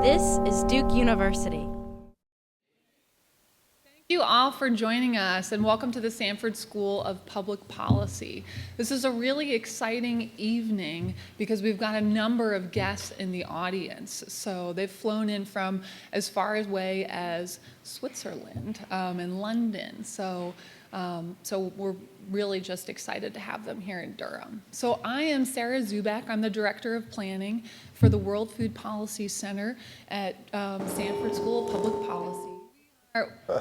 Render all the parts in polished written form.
This is Duke University. Thank you all for joining us, and welcome to the Sanford School of Public Policy. This is a really exciting evening because we've got a number of guests in the audience. So they've flown in from as far away as Switzerland and London. So we're really just excited to have them here in Durham. So I am Sarah Zubak. I'm the Director of Planning for the World Food Policy Center at Sanford School of Public Policy.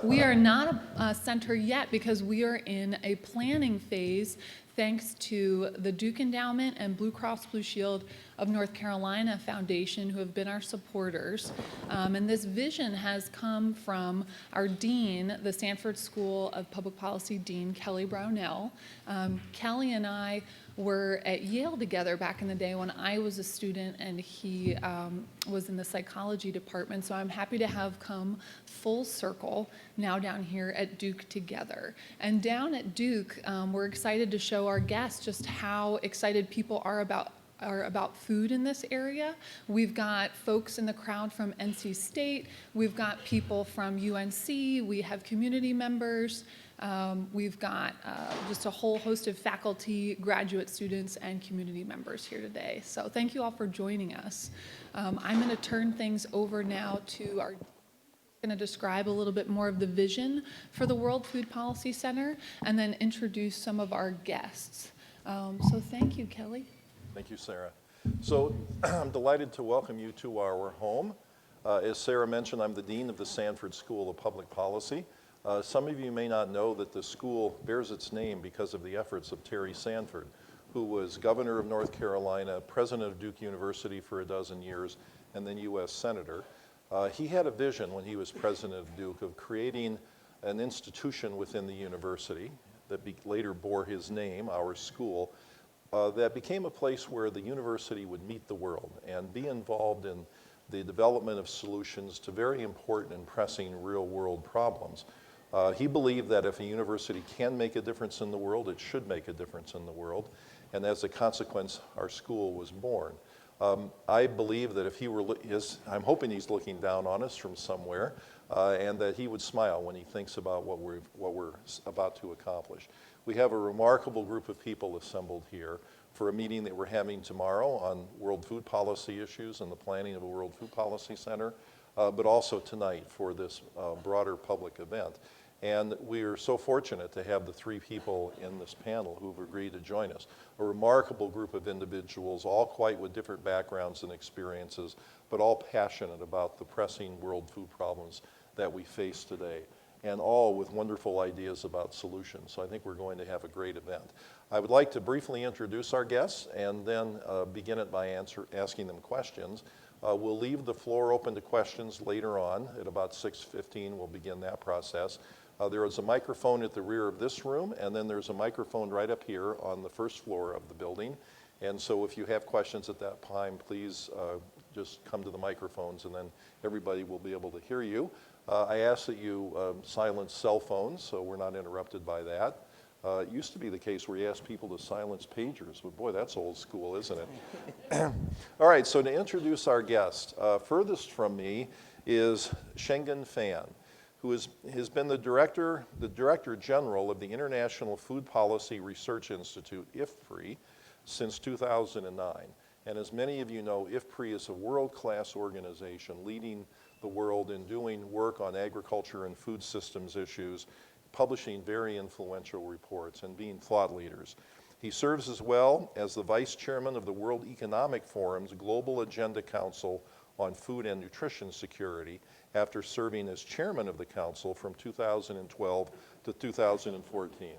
We are not a center yet because we are in a planning phase thanks to the Duke Endowment and Blue Cross Blue Shield of North Carolina Foundation, who have been our supporters. And this vision has come from our dean, the Sanford School of Public Policy Dean, Kelly Brownell. Kelly and I were at Yale together back in the day when I was a student and he was in the psychology department. So I'm happy to have come full circle now down here at Duke together. And down at Duke, we're excited to show our guests just how excited people are about food in this area. We've got folks in the crowd from NC State, we've got people from UNC, we have community members, we've got just a whole host of faculty, graduate students, and community members here today. So thank you all for joining us. I'm going to turn things over now to our going to describe a little bit more of the vision for the World Food Policy Center and then introduce some of our guests. So thank you, Kelly. Thank you, Sarah. So I'm delighted to welcome you to our home. As Sarah mentioned, I'm the Dean of the Sanford School of Public Policy. Some of you may not know that the school bears its name because of the efforts of Terry Sanford, who was governor of North Carolina, president of Duke University for a dozen years, and then U.S. Senator. He had a vision when he was president of Duke of creating an institution within the university that later bore his name, our school, that became a place where the university would meet the world and be involved in the development of solutions to very important and pressing real-world problems. He believed that if a university can make a difference in the world, it should make a difference in the world, and as a consequence, our school was born. I believe that if he were, I'm hoping he's looking down on us from somewhere, and that he would smile when he thinks about what we're about to accomplish. We have a remarkable group of people assembled here for a meeting that we're having tomorrow on world food policy issues and the planning of a World Food Policy Center, but also tonight for this broader public event. And we are so fortunate to have the three people in this panel who've agreed to join us. A remarkable group of individuals, all quite with different backgrounds and experiences, but all passionate about the pressing world food problems that we face today, and all with wonderful ideas about solutions. So I think we're going to have a great event. I would like to briefly introduce our guests and then begin it by asking them questions. We'll leave the floor open to questions later on. At about 6:15, we'll begin that process. There is a microphone at the rear of this room, and then there's a microphone right up here on the first floor of the building. And so if you have questions at that time, please just come to the microphones, and then everybody will be able to hear you. I ask that you silence cell phones so we're not interrupted by that. It used to be the case where you asked people to silence pagers, but boy, that's old school, isn't it? All right, so to introduce our guest, furthest from me is Shenggen Fan, who has been the Director General of the International Food Policy Research Institute, IFPRI, since 2009. And as many of you know, IFPRI is a world-class organization leading the world in doing work on agriculture and food systems issues, publishing very influential reports and being thought leaders. He serves as well as the Vice Chairman of the World Economic Forum's Global Agenda Council on Food and Nutrition Security after serving as Chairman of the Council from 2012 to 2014.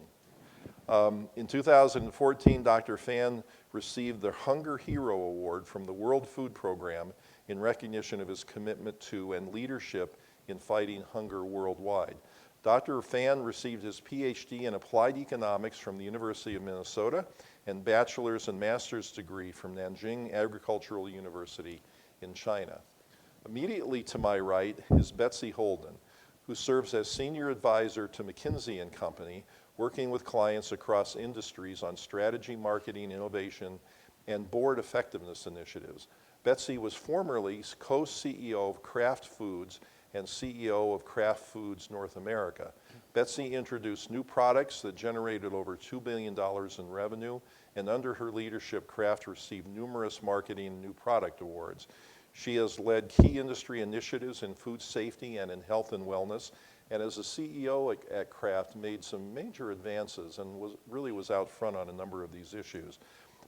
In 2014, Dr. Fan received the Hunger Hero Award from the World Food Program in recognition of his commitment to and leadership in fighting hunger worldwide. Dr. Fan received his PhD in Applied Economics from the University of Minnesota and bachelor's and master's degree from Nanjing Agricultural University in China. Immediately to my right is Betsy Holden, who serves as senior advisor to McKinsey Company, working with clients across industries on strategy, marketing, innovation, and board effectiveness initiatives. Betsy was formerly co-CEO of Kraft Foods and CEO of Kraft Foods North America. Betsy introduced new products that generated over $2 billion in revenue, and under her leadership, Kraft received numerous marketing and new product awards. She has led key industry initiatives in food safety and in health and wellness, and as a CEO at Kraft, made some major advances and was out front on a number of these issues.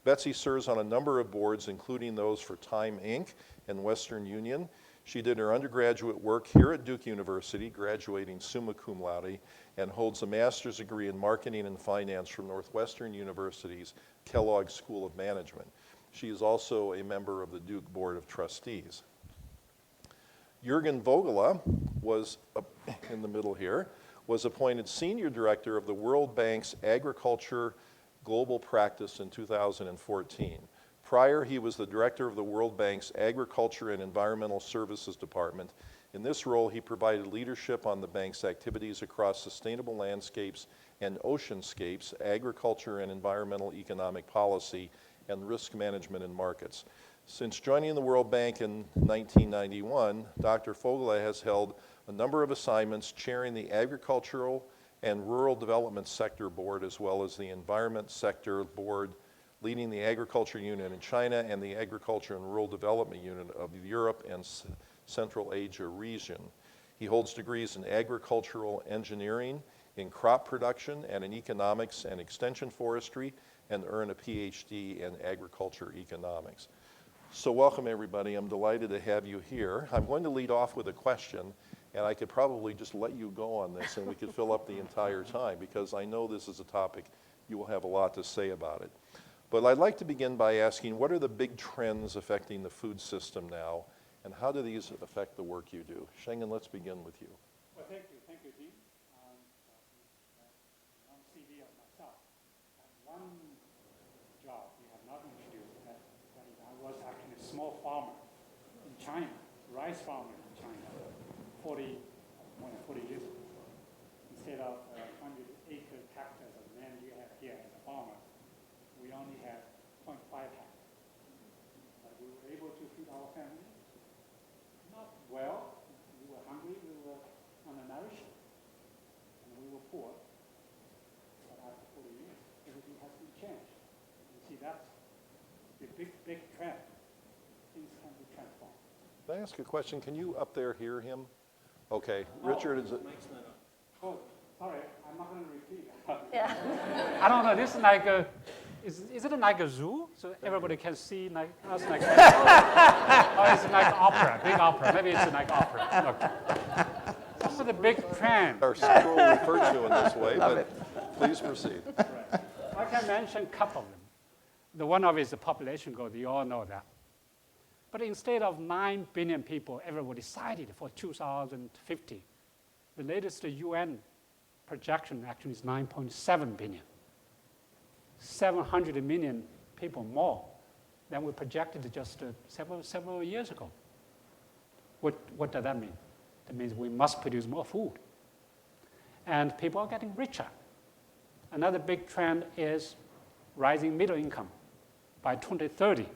Betsy serves on a number of boards, including those for Time Inc. and Western Union. She did her undergraduate work here at Duke University, graduating summa cum laude, and holds a master's degree in marketing and finance from Northwestern University's Kellogg School of Management. She is also a member of the Duke Board of Trustees. Juergen Voegele was, in the middle here, was appointed Senior Director of the World Bank's Agriculture Global Practice in 2014. Prior, he was the Director of the World Bank's Agriculture and Environmental Services Department. In this role, he provided leadership on the bank's activities across sustainable landscapes and oceanscapes, agriculture and environmental economic policy, and risk management in markets. Since joining the World Bank in 1991, Dr. Voegele has held a number of assignments chairing the Agricultural and Rural Development Sector Board, as well as the Environment Sector Board, leading the Agriculture Unit in China and the Agriculture and Rural Development Unit of Europe and Central Asia region. He holds degrees in agricultural engineering, in crop production, and in economics and extension forestry, and earned a PhD in agriculture economics. So welcome everybody, I'm delighted to have you here. I'm going to lead off with a question, and I could probably just let you go on this and we could fill up the entire time, because I know this is a topic you will have a lot to say about it. But I'd like to begin by asking, what are the big trends affecting the food system now, and how do these affect the work you do? Shenggen, let's begin with you. Well, thank you, Dean. One CV of myself. One job you have not introduced, that I was actually a small farmer in China, rice farmer in China, more than 40 years ago. Instead of 100-acre hectares of land you have here as a farmer, we only had 0.5 hectares. But we were able to feed our family. Not well, we were hungry, we were undernourished, and we were poor. But after 40 years, everything has been changed. You see, that's the big trend. Things can be transformed. Can I ask a question? Can you up there hear him? Okay, Richard, is it? Oh, sorry, I'm not going to repeat. I don't know, this is like a, is it like a zoo? So everybody can see like us like that? Or is it like opera, big opera? Maybe it's like opera. Look. Those are the big trends. Our school referred to in this way, but please proceed. Right. I can mention a couple of them. The one of is the population growth, you all know that. But instead of 9 billion people, everybody decided for 2050. The latest UN projection actually is 9.7 billion. 700 million people more than we projected just several years ago. What does that mean? That means we must produce more food. And people are getting richer. Another big trend is rising middle income. By 2030,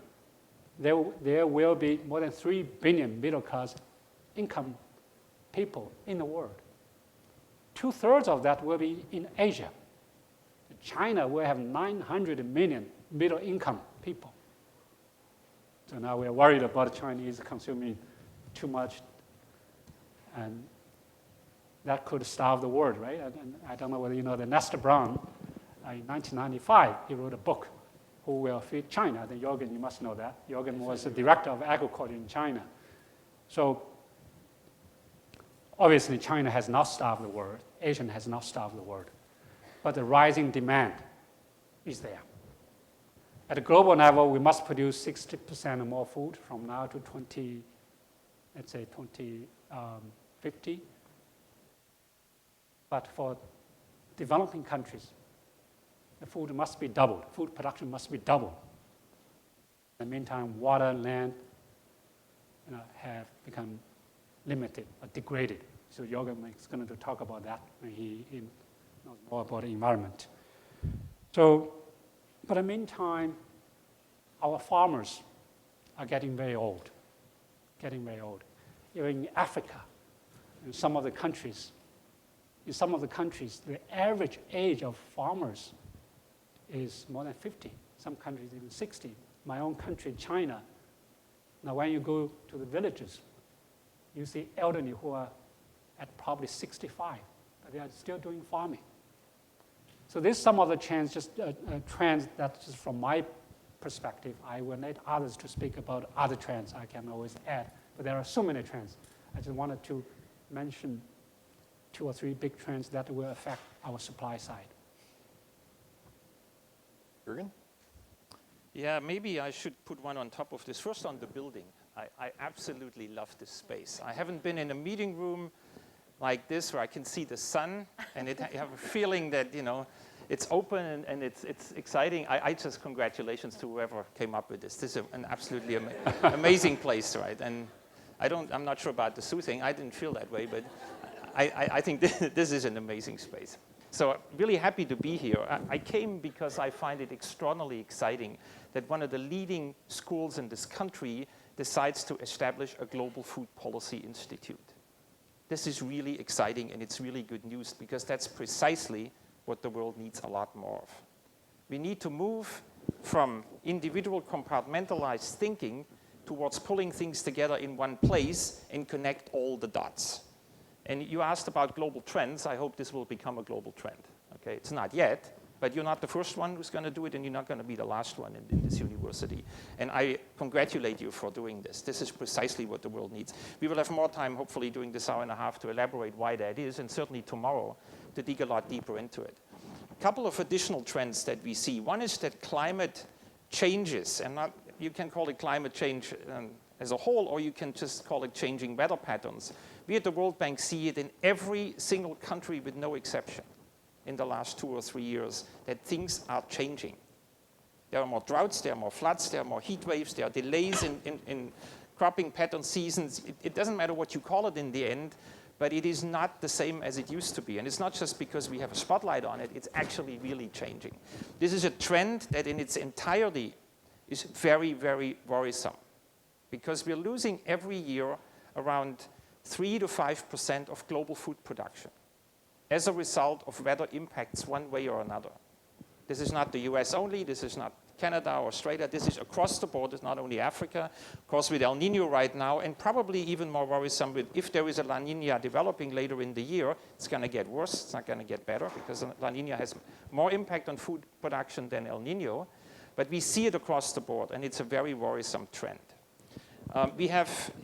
there will be more than 3 billion middle-class income people in the world. 2/3 of that will be in Asia. China will have 900 million middle-income people. So now we're worried about Chinese consuming too much, and that could starve the world, right? And I don't know whether you know that Lester Brown, in 1995, he wrote a book, Who Will Feed China? I think Juergen, you must know that. Juergen was the director of agriculture in China. So obviously, China has not starved the world. Asia has not starved the world. But the rising demand is there. At a global level, we must produce 60% more food from now to 2050. But for developing countries, the food must be doubled. Food production must be doubled. In the meantime, water, land, have become limited or degraded. So Juergen is going to talk about that when he knows more about the environment. So, but in the meantime, our farmers are getting very old, getting very old. In Africa, in some of the countries, the average age of farmers is more than 50. Some countries even 60. My own country, China. Now, when you go to the villages, you see elderly who are at probably 65, but they are still doing farming. So there's some of the trends that just from my perspective. I will let others to speak about other trends I can always add, but there are so many trends. I just wanted to mention 2 or 3 big trends that will affect our supply side. Juergen? Yeah, maybe I should put one on top of this. First on the building. I absolutely love this space. I haven't been in a meeting room like this where I can see the sun and I have a feeling that, it's open and it's exciting. I just congratulations to whoever came up with this. This is an absolutely amazing place, right? And I'm not sure about the soothing. I didn't feel that way, but I think this is an amazing space. So really happy to be here. I came because I find it extraordinarily exciting that one of the leading schools in this country decides to establish a global food policy institute. This is really exciting and it's really good news because that's precisely what the world needs a lot more of. We need to move from individual compartmentalized thinking towards pulling things together in one place and connect all the dots. And you asked about global trends. I hope this will become a global trend. Okay, it's not yet, but you're not the first one who's going to do it, and you're not going to be the last one in this university. And I congratulate you for doing this. This is precisely what the world needs. We will have more time, hopefully, during this hour and a half to elaborate why that is, and certainly tomorrow to dig a lot deeper into it. A couple of additional trends that we see. One is that climate changes, and you can call it climate change as a whole, or you can just call it changing weather patterns. We at the World Bank see it in every single country with no exception in the last 2 or 3 years, that things are changing. There are more droughts, there are more floods, there are more heat waves, there are delays in cropping pattern seasons. It doesn't matter what you call it in the end, but it is not the same as it used to be. And it's not just because we have a spotlight on it, it's actually really changing. This is a trend that in its entirety is very, very worrisome because we're losing every year around 3 to 5% of global food production as a result of weather impacts one way or another. This is not the US only, this is not Canada or Australia, this is across the board, it's not only Africa. Of course, with El Nino right now, and probably even more worrisome with if there is a La Nina developing later in the year, it's going to get worse, it's not going to get better, because La Nina has more impact on food production than El Nino. But we see it across the board, and it's a very worrisome trend.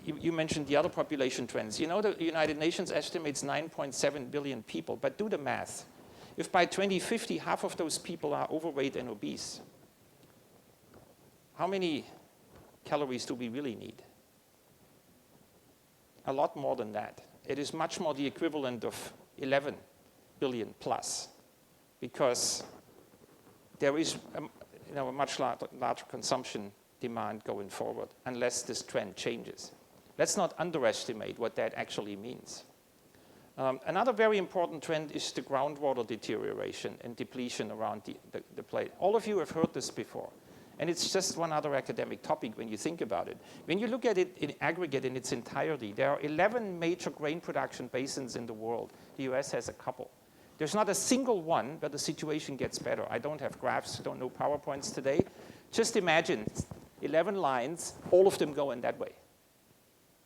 You mentioned the other population trends. The United Nations estimates 9.7 billion people, but do the math. If by 2050, half of those people are overweight and obese, how many calories do we really need? A lot more than that. It is much more the equivalent of 11 billion plus, because there is a much larger consumption demand going forward, unless this trend changes. Let's not underestimate what that actually means. Another very important trend is the groundwater deterioration and depletion around the plate. All of you have heard this before, and it's just one other academic topic when you think about it. When you look at it in aggregate in its entirety, there are 11 major grain production basins in the world. The US has a couple. There's not a single one where the situation gets better. I don't have graphs, don't know PowerPoints today. Just imagine 11 lines, all of them going that way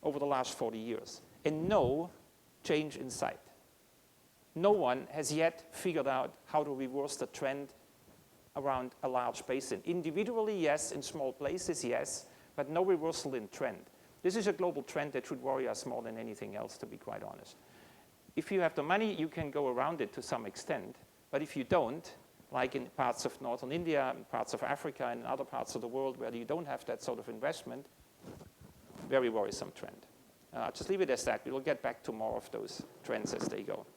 over the last 40 years, and no change in sight. No one has yet figured out how to reverse the trend around a large basin. Individually, yes, in small places, yes, but no reversal in trend. This is a global trend that should worry us more than anything else, to be quite honest. If you have the money, you can go around it to some extent, but if you don't, like in parts of northern India, parts of Africa, and other parts of the world where you don't have that sort of investment, very worrisome trend. Just leave it as that. We'll get back to more of those trends as they go.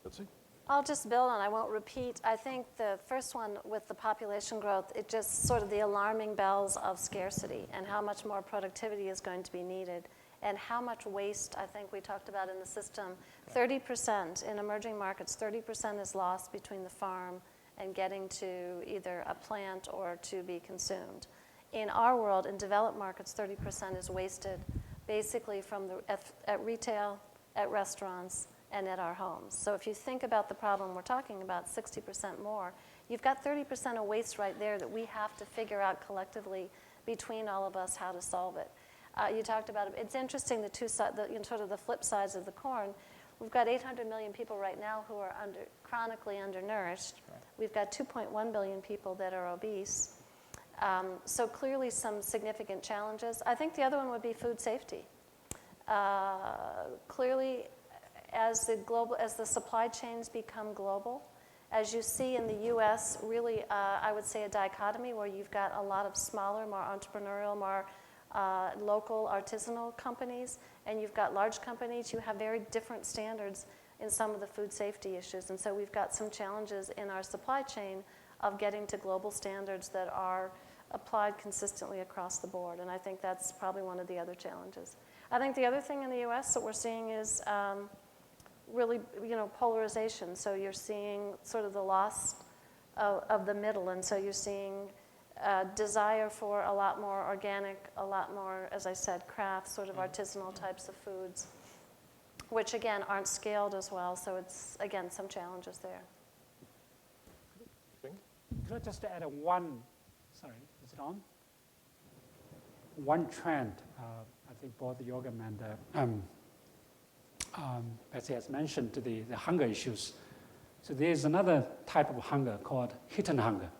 Betsy? I'll just build on, I won't repeat. I think the first one with the population growth, it just sort of the alarming bells of scarcity and how much more productivity is going to be needed and how much waste I think we talked about in the system. 30% in emerging markets, 30% is lost between the farm and getting to either a plant or to be consumed. in our world, in developed markets, 30% is wasted basically from at retail, at restaurants, and at our homes. So if you think about the problem we're talking about, 60% more, you've got 30% of waste right there that we have to figure out collectively between all of us how to solve it. You talked about it. It's interesting, sort of the flip sides of the coin. We've got 800 million people right now who are chronically undernourished. Right. We've got 2.1 billion people that are obese. So clearly some significant challenges. I think the other one would be food safety. Clearly, as the supply chains become global, as you see in the US, really, I would say a dichotomy where you've got a lot of smaller, more entrepreneurial, more local artisanal companies, and you've got large companies. You have very different standards in some of the food safety issues. And so we've got some challenges in our supply chain of getting to global standards that are applied consistently across the board. And I think that's probably one of the other challenges. I think the other thing in the US that we're seeing is really, polarization. So you're seeing sort of the loss of the middle. And so you're seeing desire for a lot more organic, a lot more, as I said, craft, sort of artisanal types of foods, which again aren't scaled as well. So it's, again, some challenges there. Could I just add sorry, is it on? One trend, I think both Juergen and Betsy has mentioned the hunger issues. So there's another type of hunger called hidden hunger.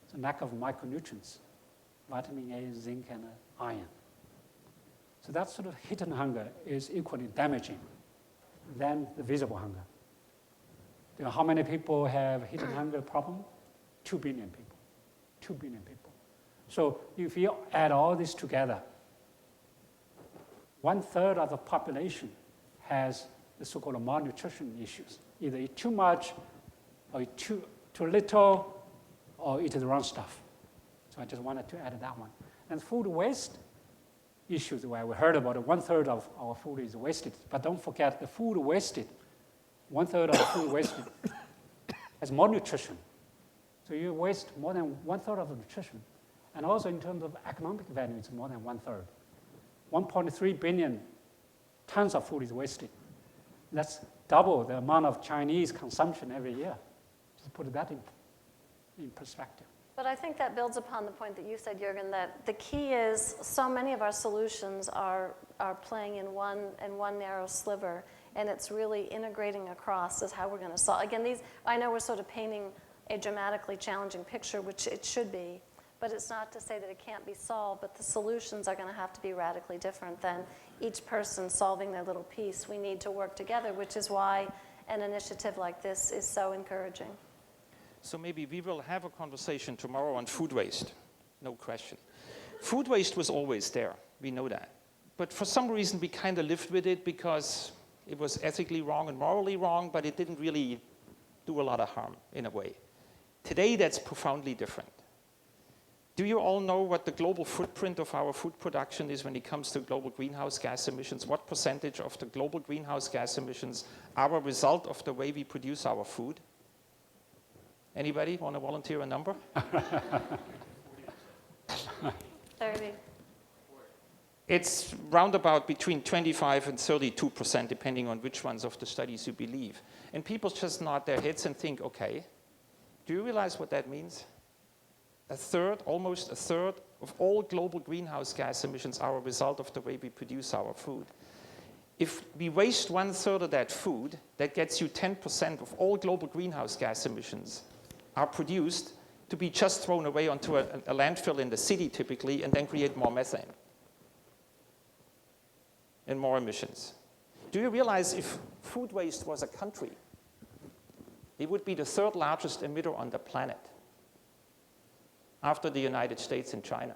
It's a lack of micronutrients, vitamin A, zinc, and iron. So that sort of hidden hunger is equally damaging than the visible hunger. You know how many people have hidden hunger problem? 2 billion people. 2 billion people. So if you add all this together, 1/3 of the population has the so-called malnutrition issues. Either eat too much, or eat too little, or eat the wrong stuff. So I just wanted to add that one. And food waste issues, where we heard about it, 1/3 of our food is wasted. But don't forget the food wasted, 1/3 of the food wasted has malnutrition. So you waste more than 1/3 of the nutrition. And also in terms of economic value, it's more than 1/3. 1.3 billion tons of food is wasted. That's double the amount of Chinese consumption every year. Just put that in perspective. But I think that builds upon the point that you said, Juergen, that the key is so many of our solutions are playing in one narrow sliver, and it's really integrating across is how we're going to solve. Again, I know we're sort of painting a dramatically challenging picture, which it should be, but it's not to say that it can't be solved, but the solutions are going to have to be radically different than each person solving their little piece. We need to work together, which is why an initiative like this is so encouraging. So maybe we will have a conversation tomorrow on food waste, no question. Food waste was always there, we know that. But for some reason we kind of lived with it because it was ethically wrong and morally wrong, but it didn't really do a lot of harm in a way. Today that's profoundly different. Do you all know what the global footprint of our food production is when it comes to global greenhouse gas emissions? What percentage of the global greenhouse gas emissions are a result of the way we produce our food? Anybody want to volunteer a number? 30. It's roundabout between 25 and 32%, depending on which ones of the studies you believe. And people just nod their heads and think, okay, do you realize what that means? Almost a third of all global greenhouse gas emissions are a result of the way we produce our food. If we waste 1/3 of that food, that gets you 10% of all global greenhouse gas emissions are produced to be just thrown away onto a landfill in the city typically and then create more methane and more emissions. Do you realize if food waste was a country, it would be the 3rd largest emitter on the planet after the United States and China?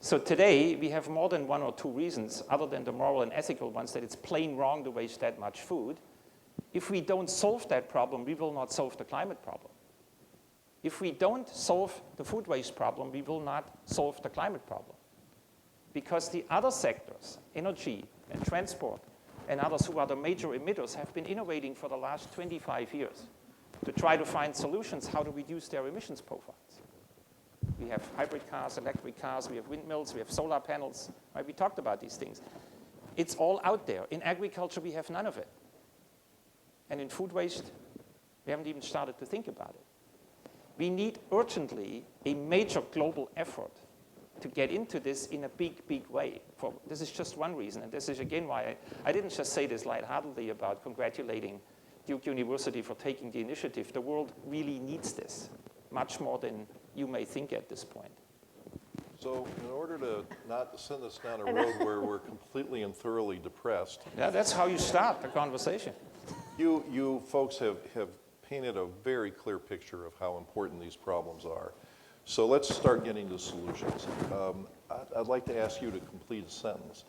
So today, we have more than 1 or 2 reasons, other than the moral and ethical ones, that it's plain wrong to waste that much food. If we don't solve that problem, we will not solve the climate problem. If we don't solve the food waste problem, we will not solve the climate problem. Because the other sectors, energy and transport, and others who are the major emitters have been innovating for the last 25 years to try to find solutions how to reduce their emissions profiles. We have hybrid cars, electric cars, we have windmills, we have solar panels, right? We talked about these things. It's all out there. In agriculture, we have none of it. And in food waste, we haven't even started to think about it. We need urgently a major global effort to get into this in a big, big way. This is just one reason, and this is again why I didn't just say this lightheartedly about congratulating Duke University for taking the initiative. The world really needs this, much more than you may think at this point. So in order to not send us down a road where we're completely and thoroughly depressed. Yeah, that's how you start the conversation. You folks have painted a very clear picture of how important these problems are. So let's start getting to solutions. I'd like to ask you to complete a sentence,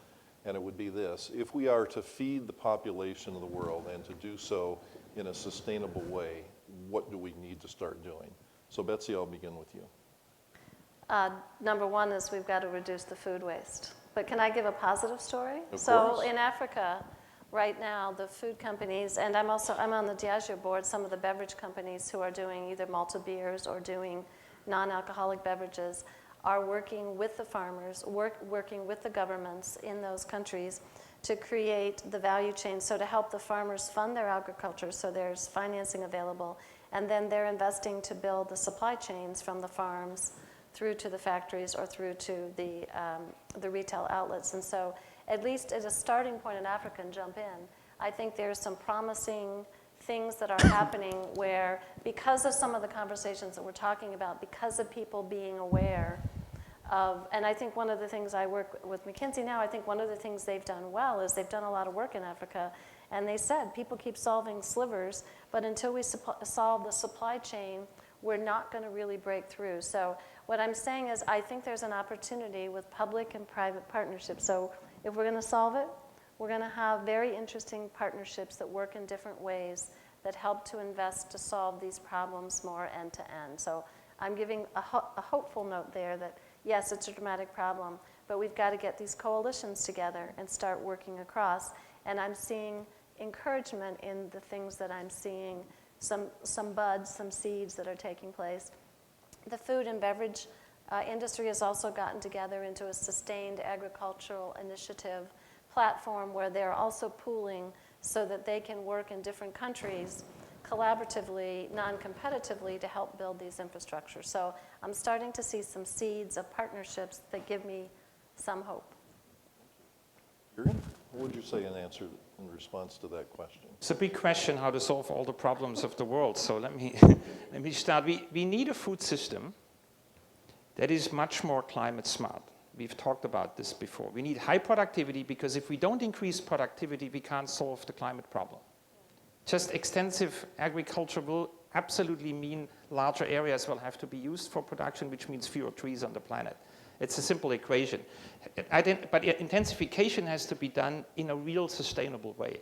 and it would be this. If we are to feed the population of the world and to do so in a sustainable way, what do we need to start doing? So Betsy, I'll begin with you. Number one is we've got to reduce the food waste. But can I give a positive story? Of So course. in Africa, right now, the food companies, and I'm on the Diageo board, some of the beverage companies who are doing either malted beers or doing non-alcoholic beverages are working with the farmers, working with the governments in those countries to create the value chain, so to help the farmers fund their agriculture so there's financing available, and then they're investing to build the supply chains from the farms through to the factories or through to the retail outlets. And so at least as a starting point in Africa, and jump in, I think there's some promising things that are happening where, because of some of the conversations that we're talking about, because of people being aware of, and I think one of the things I work with McKinsey now, I think one of the things they've done well is they've done a lot of work in Africa, and they said people keep solving slivers, but until we solve the supply chain, we're not going to really break through. So what I'm saying is I think there's an opportunity with public and private partnerships. So if we're going to solve it, we're going to have very interesting partnerships that work in different ways that help to invest to solve these problems more end to end. So I'm giving a hopeful note there that, yes, it's a dramatic problem, but we've got to get these coalitions together and start working across. And I'm seeing encouragement in the things that I'm seeing, some buds, some seeds that are taking place. The food and beverage industry has also gotten together into a sustained agricultural initiative platform where they're also pooling so that they can work in different countries collaboratively, non-competitively, to help build these infrastructures. So I'm starting to see some seeds of partnerships that give me some hope. Juergen, what would you say in answer in response to that question? It's a big question how to solve all the problems of the world. So let me start. We need a food system that is much more climate smart. We've talked about this before. We need high productivity because if we don't increase productivity, we can't solve the climate problem. Just extensive agriculture will absolutely mean larger areas will have to be used for production, which means fewer trees on the planet. It's a simple equation. But intensification has to be done in a real sustainable way.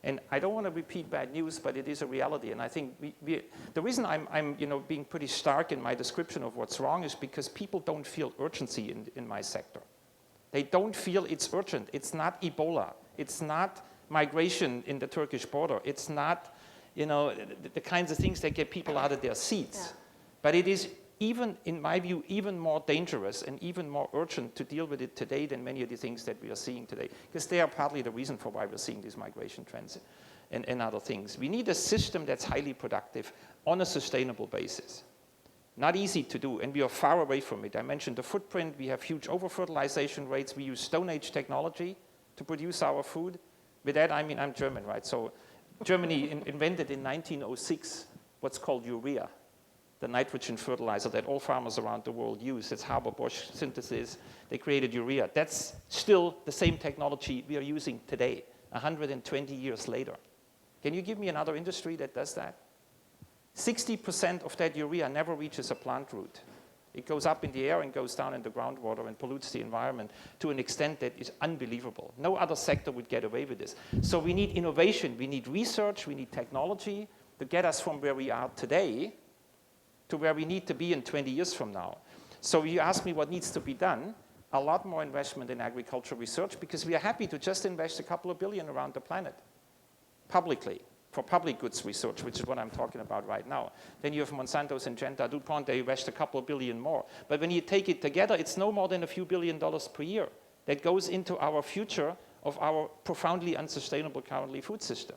And I don't want to repeat bad news, but it is a reality. And I think the reason I'm being pretty stark in my description of what's wrong is because people don't feel urgency in my sector. They don't feel it's urgent. It's not Ebola. It's not migration in the Turkish border. It's not, the kinds of things that get people out of their seats. Yeah. But it is even, in my view, even more dangerous and even more urgent to deal with it today than many of the things that we are seeing today, because they are partly the reason for why we're seeing these migration trends and other things. We need a system that's highly productive on a sustainable basis. Not easy to do, and we are far away from it. I mentioned the footprint. We have huge over-fertilization rates. We use Stone Age technology to produce our food. With that, I mean, I'm German, right? So Germany invented in 1906 what's called urea, the nitrogen fertilizer that all farmers around the world use. It's Haber-Bosch synthesis. They created urea. That's still the same technology we are using today, 120 years later. Can you give me another industry that does that? 60% of that urea never reaches a plant root. It goes up in the air and goes down in the groundwater and pollutes the environment to an extent that is unbelievable. No other sector would get away with this. So we need innovation, we need research, we need technology to get us from where we are today to where we need to be in 20 years from now. So you ask me what needs to be done, a lot more investment in agricultural research, because we are happy to just invest a couple of billion around the planet, publicly. for public goods research, which is what I'm talking about right now. Then you have Monsanto, Syngenta, DuPont, they invest a couple billion more. But when you take it together, it's no more than a few $1 billion per year that goes into our future of our profoundly unsustainable currently food system.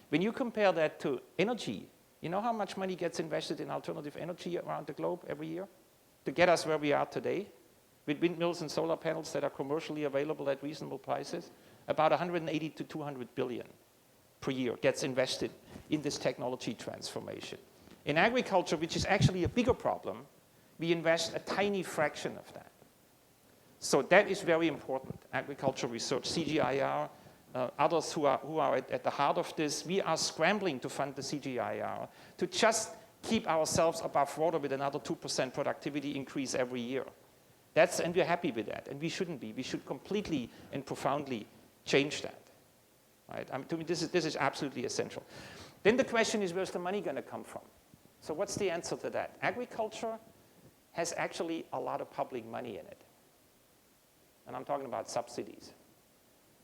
When you compare that to energy, you know how much money gets invested in alternative energy around the globe every year to get us where we are today? With windmills and solar panels that are commercially available at reasonable prices, about 180 to 200 billion per year gets invested in this technology transformation. In agriculture, which is actually a bigger problem, we invest a tiny fraction of that. So that is very important. Agriculture research, CGIAR, others who are at the heart of this, we are scrambling to fund the CGIAR to just keep ourselves above water with another 2% productivity increase every year. And we're happy with that, and we shouldn't be. We should completely and profoundly change that. Right? To me, this is absolutely essential. Then the question is, where's the money going to come from? So what's the answer to that? Agriculture has actually a lot of public money in it. And I'm talking about subsidies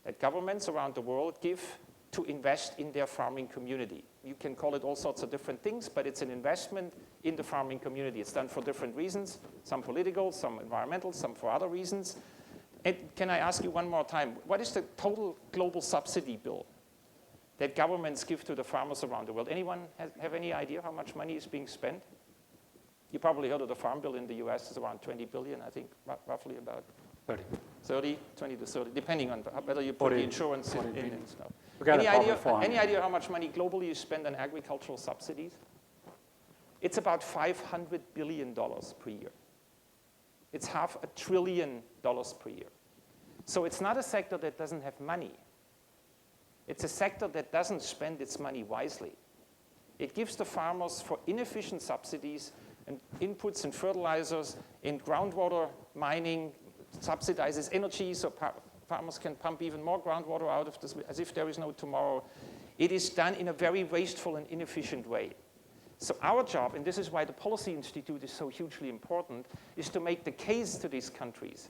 that governments around the world give to invest in their farming community. You can call it all sorts of different things, but it's an investment in the farming community. It's done for different reasons, some political, some environmental, some for other reasons. And can I ask you one more time, what is the total global subsidy bill that governments give to the farmers around the world? Anyone have any idea how much money is being spent? You probably heard of the farm bill in the US is around 20 billion, I think, roughly about 30, 20 to 30, depending on whether you put the insurance in and stuff. Any idea how much money globally is spent on agricultural subsidies? It's about $500 billion per year. It's $500 billion per year. So it's not a sector that doesn't have money. It's a sector that doesn't spend its money wisely. It gives the farmers for inefficient subsidies and inputs and fertilizers in groundwater mining, subsidizes energy so farmers can pump even more groundwater out of this as if there is no tomorrow. It is done in a very wasteful and inefficient way. So our job, and this is why the Policy Institute is so hugely important, is to make the case to these countries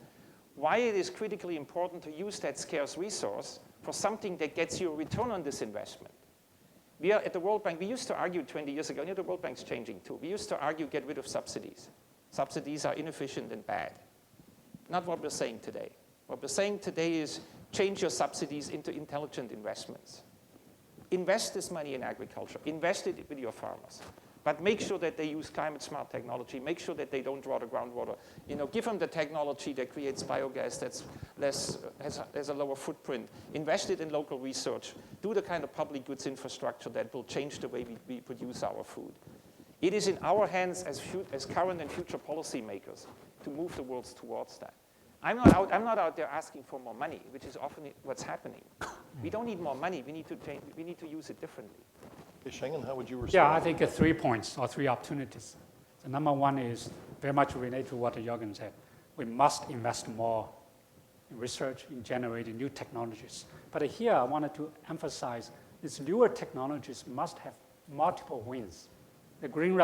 why it is critically important to use that scarce resource for something that gets you a return on this investment. We are at the World Bank, we used to argue 20 years ago, the World Bank's changing too. We used to argue get rid of subsidies. Subsidies are inefficient and bad. Not what we're saying today. What we're saying today is change your subsidies into intelligent investments. Invest this money in agriculture. Invest it with your farmers. But make sure that they use climate-smart technology. Make sure that they don't draw the groundwater. Give them the technology that creates biogas that's has a lower footprint. Invest it in local research. Do the kind of public goods infrastructure that will change the way we produce our food. It is in our hands as current and future policymakers to move the world towards that. I'm not out there asking for more money, which is often what's happening. We don't need more money. We need to change. We need to use it differently. Hey, Shenggen, how would you respond? Yeah, I think 3 points or 3 opportunities. So number one is very much related to what Juergen said. We must invest more in research, in generating new technologies. But here I wanted to emphasize these newer technologies must have multiple wins. The Green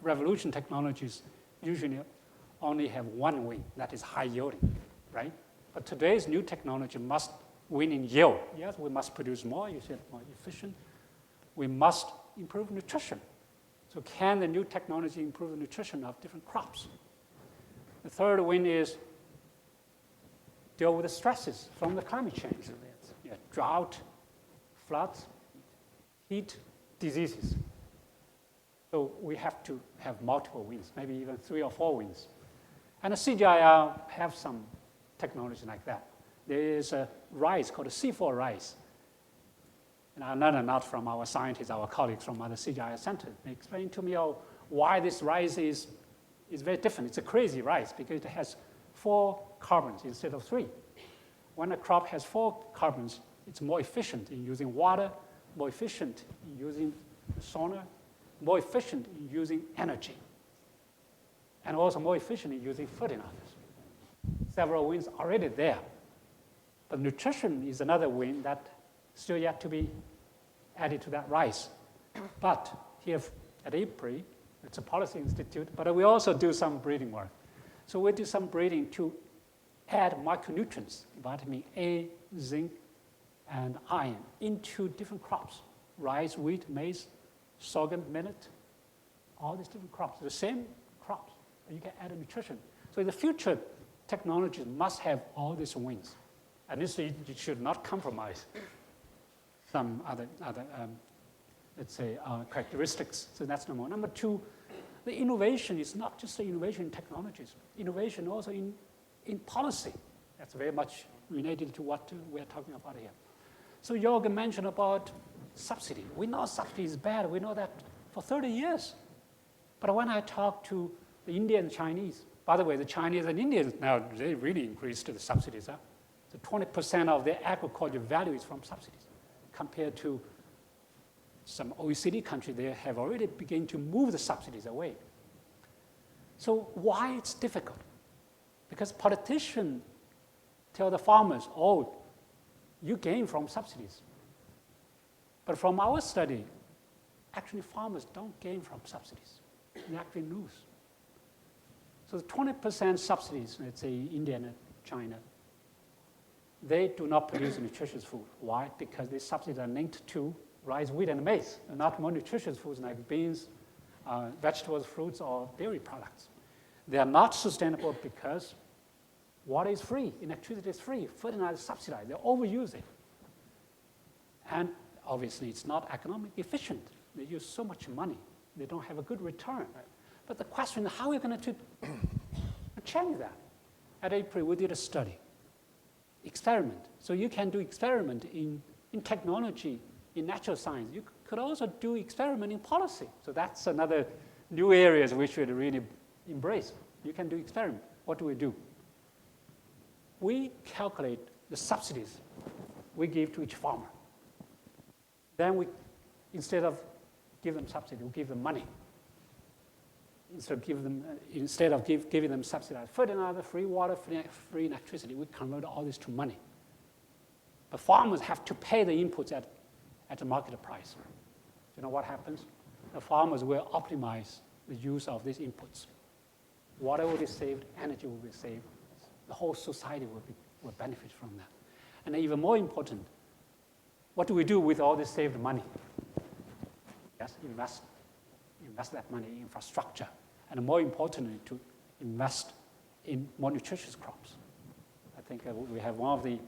Revolution technologies usually only have one win, that is high yielding, right? But today's new technology must win in yield. Yes, we must produce more, you said more efficient. We must improve nutrition. So can the new technology improve the nutrition of different crops? The third win is deal with the stresses from the climate change. Yeah, drought, floods, heat, diseases. So we have to have multiple wins, maybe even 3 or 4 wins. And the CGIAR have some technology like that. There is a rice called a C4 rice. And I learned a lot from our scientists, our colleagues from other CGIAR centers. They explained to me why this rice is very different. It's a crazy rice because it has 4 carbons instead of 3. When a crop has 4 carbons, it's more efficient in using water, more efficient in using sonar, more efficient in using energy, and also more efficient in using fertilizers. Several wins already there. But nutrition is another win that still yet to be added to that rice. But here at IPRI, it's a policy institute, but we also do some breeding work. So we do some breeding to add micronutrients, vitamin A, zinc, and iron into different crops, rice, wheat, maize, sorghum, millet, all these different crops, the same crops, but you can add a nutrition. So in the future, technologies must have all these wins. And this it should not compromise some other let's say, characteristics. So that's number one. Number two, the innovation is not just the innovation in technologies, innovation also in policy. That's very much related to what we're talking about here. So Juergen mentioned about subsidy. We know subsidy is bad. We know that for 30 years. But when I talk to the Indian and Chinese, by the way, the Chinese and Indians now, they really increased the subsidies. Huh? So 20% of their agriculture value is from subsidies, compared to some OECD countries, they have already begun to move the subsidies away. So why it's difficult? Because politicians tell the farmers, oh, you gain from subsidies. But from our study, actually farmers don't gain from subsidies. They actually lose. So the 20% subsidies, let's say India and China, they do not produce nutritious food. Why? Because these subsidies are linked to rice, wheat, and maize, and not more nutritious foods like beans, vegetables, fruits, or dairy products. They are not sustainable because water is free, electricity is free, fertilizer is subsidized, they overuse it. And obviously, it's not economically efficient. They use so much money, they don't have a good return. Right? But the question is, how are we going to change that? At April, we did a study, experiment. So you can do experiment in technology, in natural science. You could also do experiment in policy. So that's another new areas we should really embrace. You can do experiment. What do? We calculate the subsidies we give to each farmer. Then we, instead of give them subsidy, we give them money. Instead of giving them subsidized fertilizer, free water, free electricity, we convert all this to money. But farmers have to pay the inputs at the market price. You know what happens? The farmers will optimize the use of these inputs. Water will be saved, energy will be saved. The whole society will benefit from that. And even more important, what do we do with all this saved money? Yes, invest that money in infrastructure. And more importantly, to invest in more nutritious crops. I think we have one of the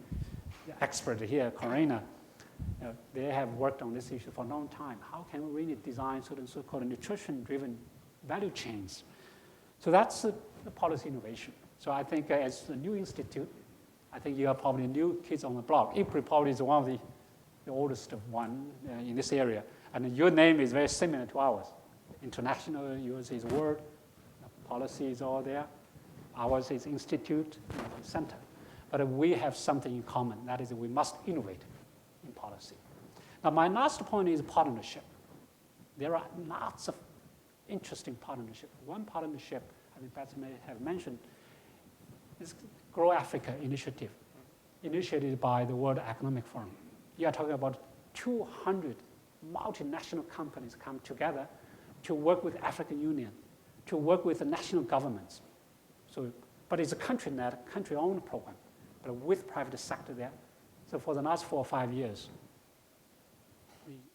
experts here, Corina. They have worked on this issue for a long time. How can we really design certain so-called nutrition-driven value chains? So that's the policy innovation. So I think as a new institute, I think you are probably new kids on the block. April probably is one of the oldest one in this area. And your name is very similar to ours. International, yours is World, policy is all there. Ours is Institute, Center. But we have something in common. That is, we must innovate in policy. Now, my last point is partnership. There are lots of interesting partnerships. One partnership, I think Betsy may have mentioned, is Grow Africa initiative, initiated by the World Economic Forum. You are talking about 200 multinational companies come together to work with the African Union, to work with the national governments. So, but it's a country-led, country-owned program, but with private sector there. So for the last 4 or 5 years,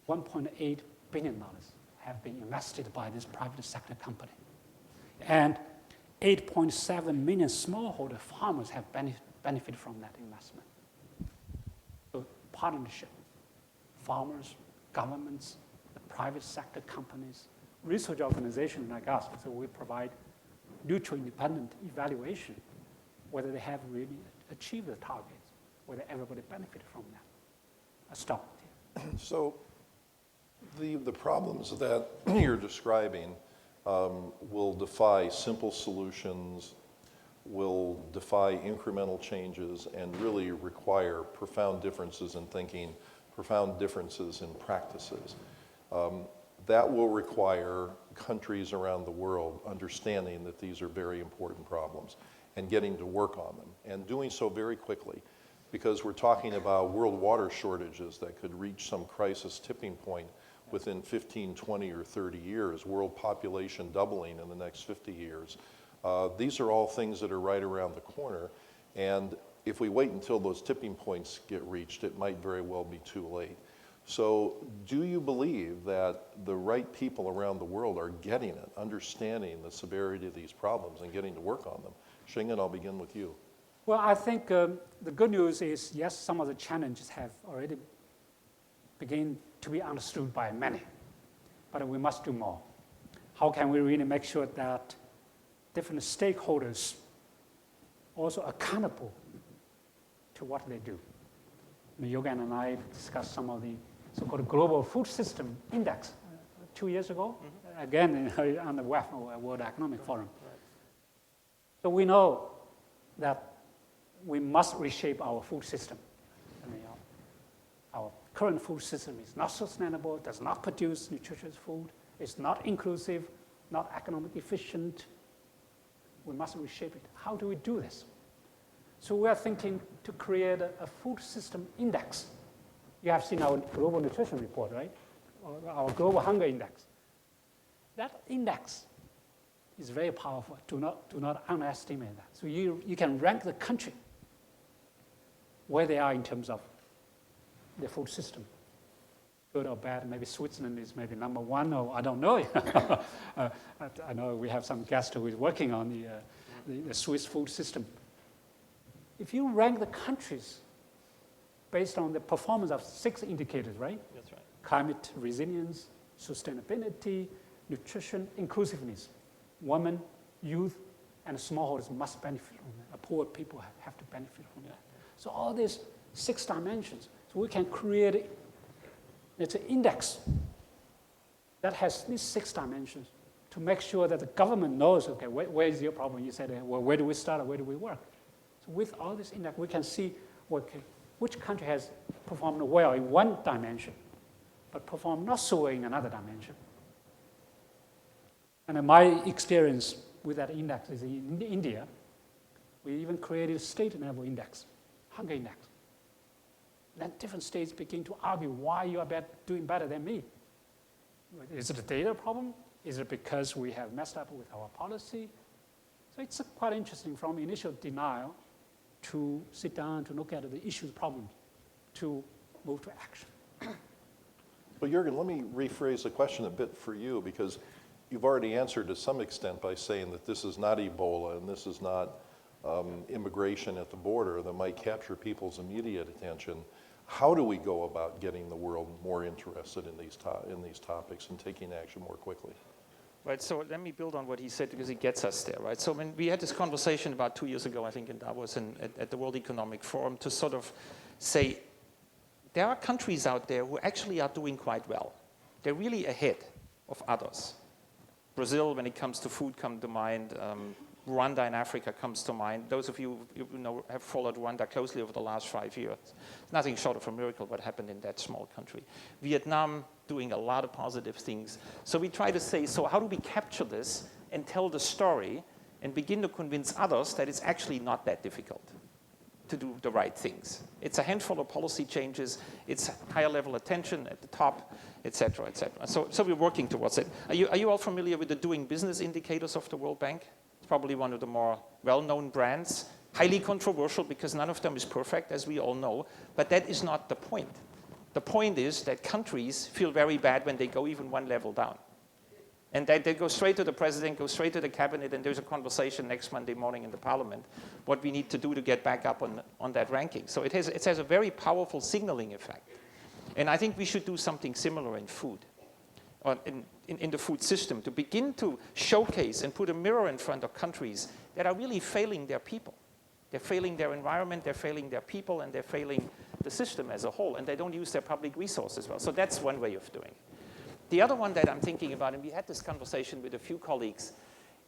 $1.8 billion have been invested by this private sector company. And 8.7 million smallholder farmers have benefited from that investment. So partnership, farmers, governments, the private sector companies, research organizations like us, so we provide neutral independent evaluation whether they have really achieved the targets, whether everybody benefited from that. I'll stop here. So the problems that you're describing will defy simple solutions, will defy incremental changes, and really require profound differences in thinking, profound differences in practices. That will require countries around the world understanding that these are very important problems and getting to work on them, and doing so very quickly, because we're talking about world water shortages that could reach some crisis tipping point within 15, 20, or 30 years, world population doubling in the next 50 years. These are all things that are right around the corner, and if we wait until those tipping points get reached, it might very well be too late. So do you believe that the right people around the world are getting it, understanding the severity of these problems and getting to work on them? Shenggen, I'll begin with you. Well, I think the good news is, yes, some of the challenges have already begun to be understood by many, but we must do more. How can we really make sure that different stakeholders also accountable to what they do? Juergen and I discussed some of the so-called Global Food System Index 2 years ago, again on the WEF, World Economic Forum. So we know that we must reshape our food system. I mean, our current food system is not sustainable, does not produce nutritious food, it's not inclusive, not economically efficient. We must reshape it. How do we do this? So we are thinking to create a food system index. You have seen our global nutrition report, right? Or our global hunger index. That index is very powerful. Do not underestimate that. So you can rank the country where they are in terms of the food system, good or bad. Maybe Switzerland is maybe number one, or I don't know. I know we have some guest who is working on the Swiss food system. If you rank the countries based on the performance of 6 indicators, right? That's right. Climate resilience, sustainability, nutrition, inclusiveness. Women, youth, and smallholders must benefit from that. Poor people have to benefit from that. So all these 6 dimensions. So we can create an index that has these 6 dimensions to make sure that the government knows, okay, where is your problem? You said, well, where do we start or where do we work? So with all this index, we can see which country has performed well in one dimension, but performed not so well in another dimension. And in my experience with that index is in India, we even created a state-level index, hunger index. Then different states begin to argue why you are doing better than me. Is it a data problem? Is it because we have messed up with our policy? So it's quite interesting from initial denial to sit down to look at the issues, problems, to move to action. Well, Juergen, let me rephrase the question a bit for you, because you've already answered to some extent by saying that this is not Ebola and this is not immigration at the border that might capture people's immediate attention. How do we go about getting the world more interested in these topics and taking action more quickly? Right, so let me build on what he said because it gets us there, right? So when we had this conversation about 2 years ago, I think in Davos at the World Economic Forum, to sort of say, there are countries out there who actually are doing quite well. They're really ahead of others. Brazil, when it comes to food, come to mind. Rwanda in Africa comes to mind. Those of you who have followed Rwanda closely over the last 5 years, nothing short of a miracle what happened in that small country. Vietnam doing a lot of positive things. So we try to say, so how do we capture this and tell the story and begin to convince others that it's actually not that difficult to do the right things? It's a handful of policy changes. It's higher level attention at the top, et cetera, et cetera. So we're working towards it. Are you all familiar with the Doing Business indicators of the World Bank? Probably one of the more well-known brands, highly controversial because none of them is perfect, as we all know, but that is not the point. The point is that countries feel very bad when they go even one level down. And they go straight to the president, go straight to the cabinet, and there's a conversation next Monday morning in the parliament, what we need to do to get back up on that ranking. So it has a very powerful signaling effect. And I think we should do something similar in food. In the food system, to begin to showcase and put a mirror in front of countries that are really failing their people. They're failing their environment, they're failing their people, and they're failing the system as a whole, and they don't use their public resources well. So that's one way of doing it. The other one that I'm thinking about, and we had this conversation with a few colleagues,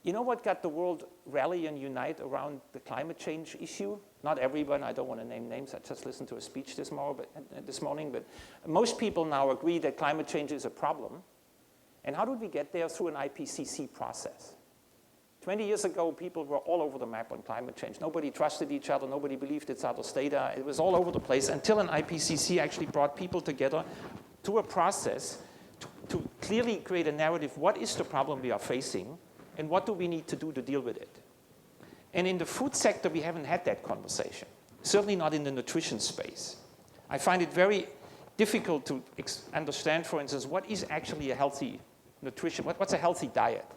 you know what got the world rally and unite around the climate change issue? Not everyone, I don't want to name names, I just listened to a speech this morning, but most people now agree that climate change is a problem. And how did we get there? Through an IPCC process. 20 years ago, people were all over the map on climate change. Nobody trusted each other. Nobody believed its other's data. It was all over the place until an IPCC actually brought people together through a process to clearly create a narrative. What is the problem we are facing? And what do we need to do to deal with it? And in the food sector, we haven't had that conversation. Certainly not in the nutrition space. I find it very difficult to understand, for instance, what is actually a healthy nutrition, what's a healthy diet.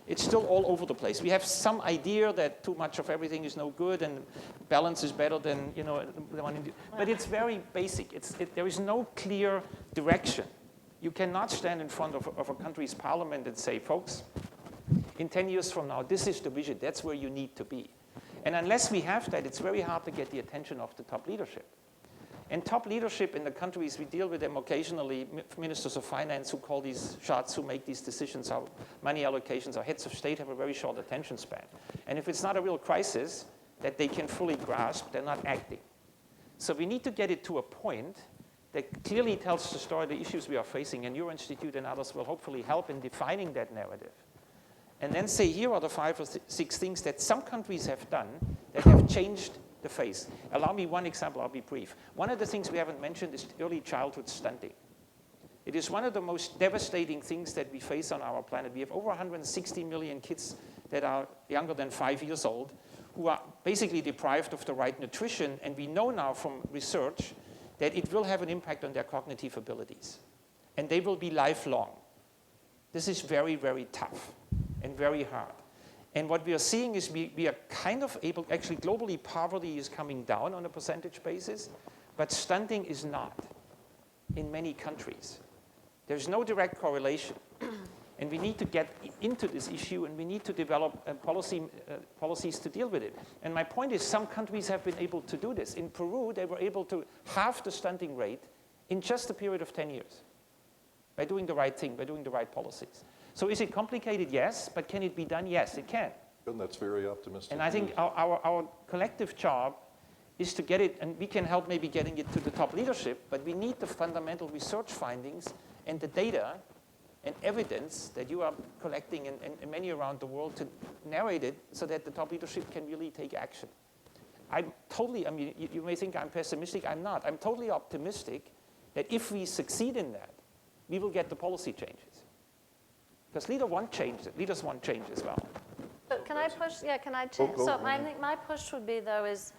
It's still all over the place. We have some idea that too much of everything is no good and balance is better than, the one but it's very basic. There is no clear direction. You cannot stand in front of a country's parliament and say, folks, in 10 years from now, this is the vision. That's where you need to be. And unless we have that, it's very hard to get the attention of the top leadership. And top leadership in the countries, we deal with them occasionally, ministers of finance who call these shots, who make these decisions, our money allocations, our heads of state have a very short attention span. And if it's not a real crisis that they can fully grasp, they're not acting. So we need to get it to a point that clearly tells the story, the issues we are facing, and your institute and others will hopefully help in defining that narrative. And then say, here are the 5 or 6 things that some countries have done that have changed the face. Allow me one example, I'll be brief. One of the things we haven't mentioned is early childhood stunting. It is one of the most devastating things that we face on our planet. We have over 160 million kids that are younger than 5 years old who are basically deprived of the right nutrition, and we know now from research that it will have an impact on their cognitive abilities. And they will be lifelong. This is very, very tough and very hard. And what we are seeing is we are kind of able, actually globally poverty is coming down on a percentage basis, but stunting is not in many countries. There's no direct correlation. And we need to get into this issue, and we need to develop policies to deal with it. And my point is, some countries have been able to do this. In Peru, they were able to halve the stunting rate in just a period of 10 years by doing the right thing, by doing the right policies. So is it complicated? Yes. But can it be done? Yes, it can. And that's very optimistic. And I think our collective job is to get it, and we can help maybe getting it to the top leadership, but we need the fundamental research findings and the data and evidence that you are collecting and many around the world to narrate it so that the top leadership can really take action. You may think I'm pessimistic. I'm not. I'm totally optimistic that if we succeed in that, we will get the policy changes. Because leaders want change as well. But can I push? Yeah, can I change? So I think my push would be, though, is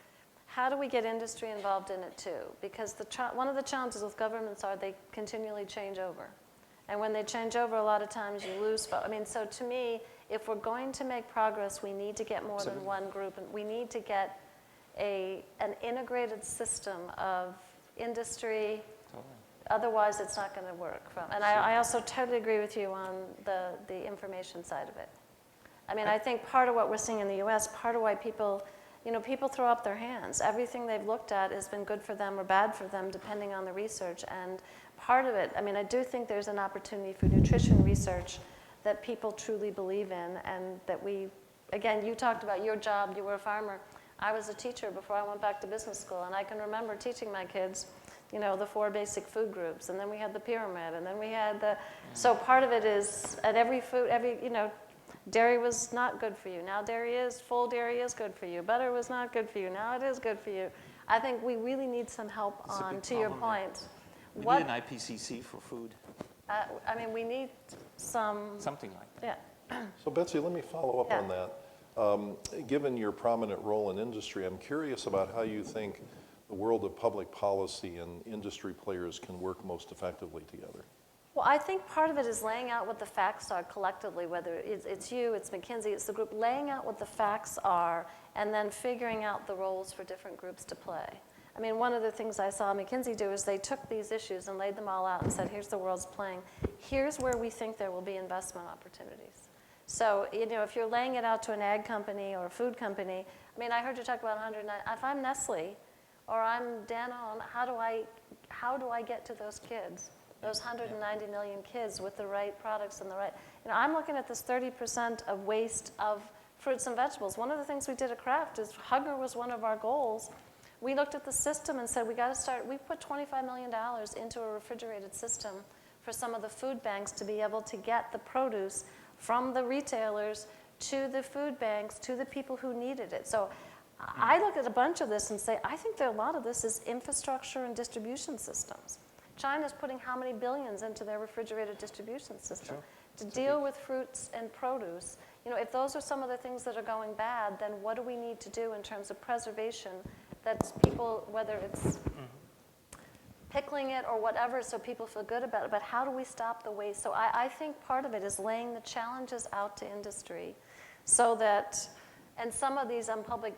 how do we get industry involved in it, too? Because one of the challenges with governments are they continually change over. And when they change over, a lot of times you lose. So to me, if we're going to make progress, we need to get more than one group. And we need to get an integrated system of industry. Otherwise, it's not going to work. And I also totally agree with you on the information side of it. I think part of what we're seeing in the U.S., part of why people throw up their hands. Everything they've looked at has been good for them or bad for them, depending on the research. And part of it, I do think there's an opportunity for nutrition research that people truly believe in, and that again, you talked about your job, you were a farmer. I was a teacher before I went back to business school, and I can remember teaching my kids the 4 basic food groups, and then we had the pyramid, and then we had so part of it is at dairy was not good for you. Now full dairy is good for you. Butter was not good for you. Now it is good for you. I think we really need some help to your point. We need an IPCC for food. We need something like that. Yeah. So Betsy, let me follow up on that. Given your prominent role in industry, I'm curious about how you think the world of public policy and industry players can work most effectively together. Well, I think part of it is laying out what the facts are collectively, whether it's you, it's McKinsey, it's the group, laying out what the facts are, and then figuring out the roles for different groups to play. One of the things I saw McKinsey do is they took these issues and laid them all out and said, here's the world's playing. Here's where we think there will be investment opportunities. So, if you're laying it out to an ag company or a food company, I heard you talk about 109. If I'm Nestle or I'm Danone, how do I get to those kids? Those 190 million kids with the right products and the right, I'm looking at this 30% of waste of fruits and vegetables. One of the things we did at Kraft is Hunger was one of our goals. We looked at the system and said, we put $25 million into a refrigerated system for some of the food banks to be able to get the produce from the retailers to the food banks, to the people who needed it. So I look at a bunch of this and say, I think a lot of this is infrastructure and distribution systems. China's putting how many billions into their refrigerated distribution system to deal with fruits and produce. If those are some of the things that are going bad, then what do we need to do in terms of preservation? That's people, whether it's pickling it or whatever so people feel good about it, but how do we stop the waste? So I think part of it is laying the challenges out to industry so that, and some of these public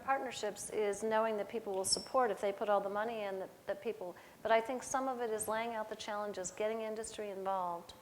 partnerships is knowing that people will support if they put all the money in, that people, but I think some of it is laying out the challenges, getting industry involved,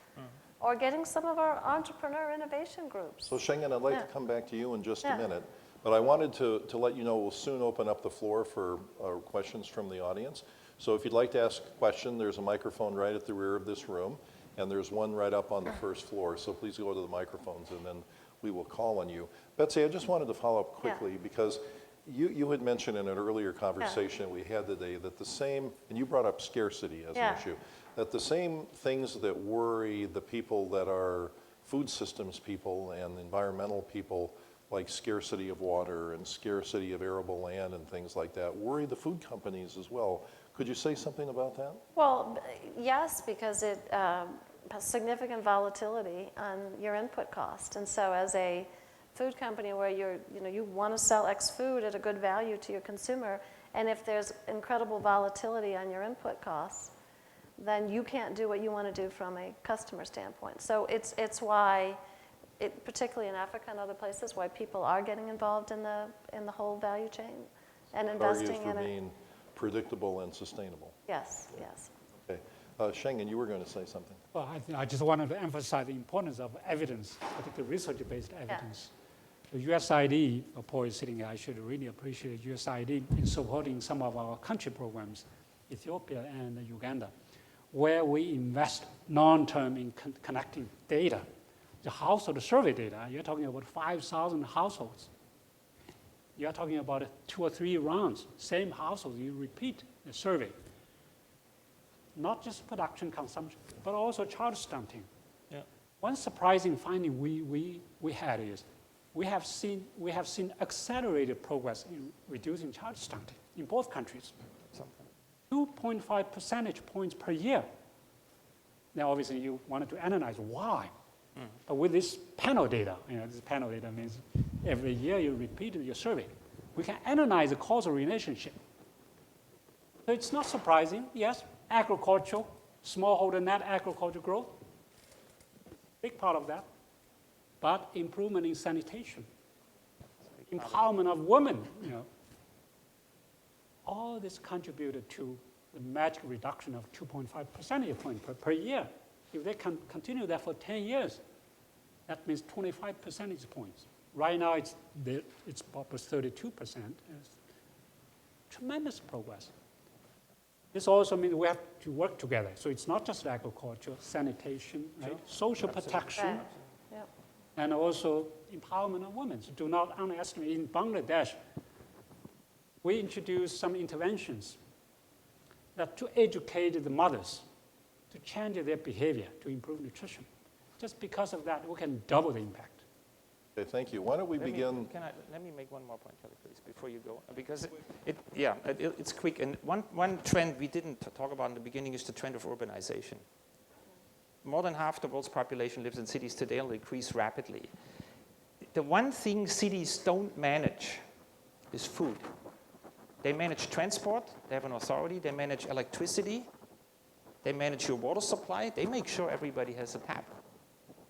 or getting some of our entrepreneur innovation groups. So Shenggen, I'd like to come back to you in just a minute, but I wanted to let you know we'll soon open up the floor for questions from the audience. So if you'd like to ask a question, there's a microphone right at the rear of this room, and there's one right up on the first floor. So please go to the microphones, and then we will call on you. Betsy, I just wanted to follow up quickly because you had mentioned in an earlier conversation we had today that the same, and you brought up scarcity as an issue, that the same things that worry the people that are food systems people and environmental people, like scarcity of water and scarcity of arable land and things like that, worry the food companies as well. Could you say something about that? Well, yes, because it has significant volatility on your input cost. And so as a food company where you want to sell X food at a good value to your consumer, and if there's incredible volatility on your input costs, then you can't do what you want to do from a customer standpoint. So it's why, particularly in Africa and other places, why people are getting involved in the whole value chain and investing in it. Being predictable and sustainable. Yes, yes. Okay. Shenggen, you were going to say something. Well, I just wanted to emphasize the importance of evidence, particularly research-based evidence. The USAID, Paul is sitting here, I should really appreciate USAID in supporting some of our country programs, Ethiopia and Uganda, where we invest long-term in connecting data. The household survey data, you're talking about 5,000 households. You're talking about 2 or 3 rounds, same households, you repeat the survey. Not just production consumption, but also child stunting. Yeah. One surprising finding we had is we have seen accelerated progress in reducing child stunting in both countries. 2.5 percentage points per year. Now, obviously, you wanted to analyze why. But with this panel data, this panel data means every year you repeat your survey. We can analyze the causal relationship. So it's not surprising, yes, agriculture, smallholder net agriculture growth, big part of that, but improvement in sanitation, empowerment of women, all this contributed to the magic reduction of 2.5 percentage points per year. If they can continue that for 10 years, that means 25 percentage points. Right now, it's about 32%. It's tremendous progress. This also means we have to work together. So it's not just agriculture, sanitation, right? Social protection, and also empowerment of women. So do not underestimate. In Bangladesh, we introduced some interventions that to educate the mothers to change their behavior to improve nutrition. Just because of that, we can double the impact. Okay, thank you. Why don't we begin? Let me make one more point, Kelly, please, before you go. Because it's quick. And one trend we didn't talk about in the beginning is the trend of urbanization. More than half the world's population lives in cities today and will increase rapidly. The one thing cities don't manage is food. They manage transport, they have an authority, they manage electricity, they manage your water supply, they make sure everybody has a tap.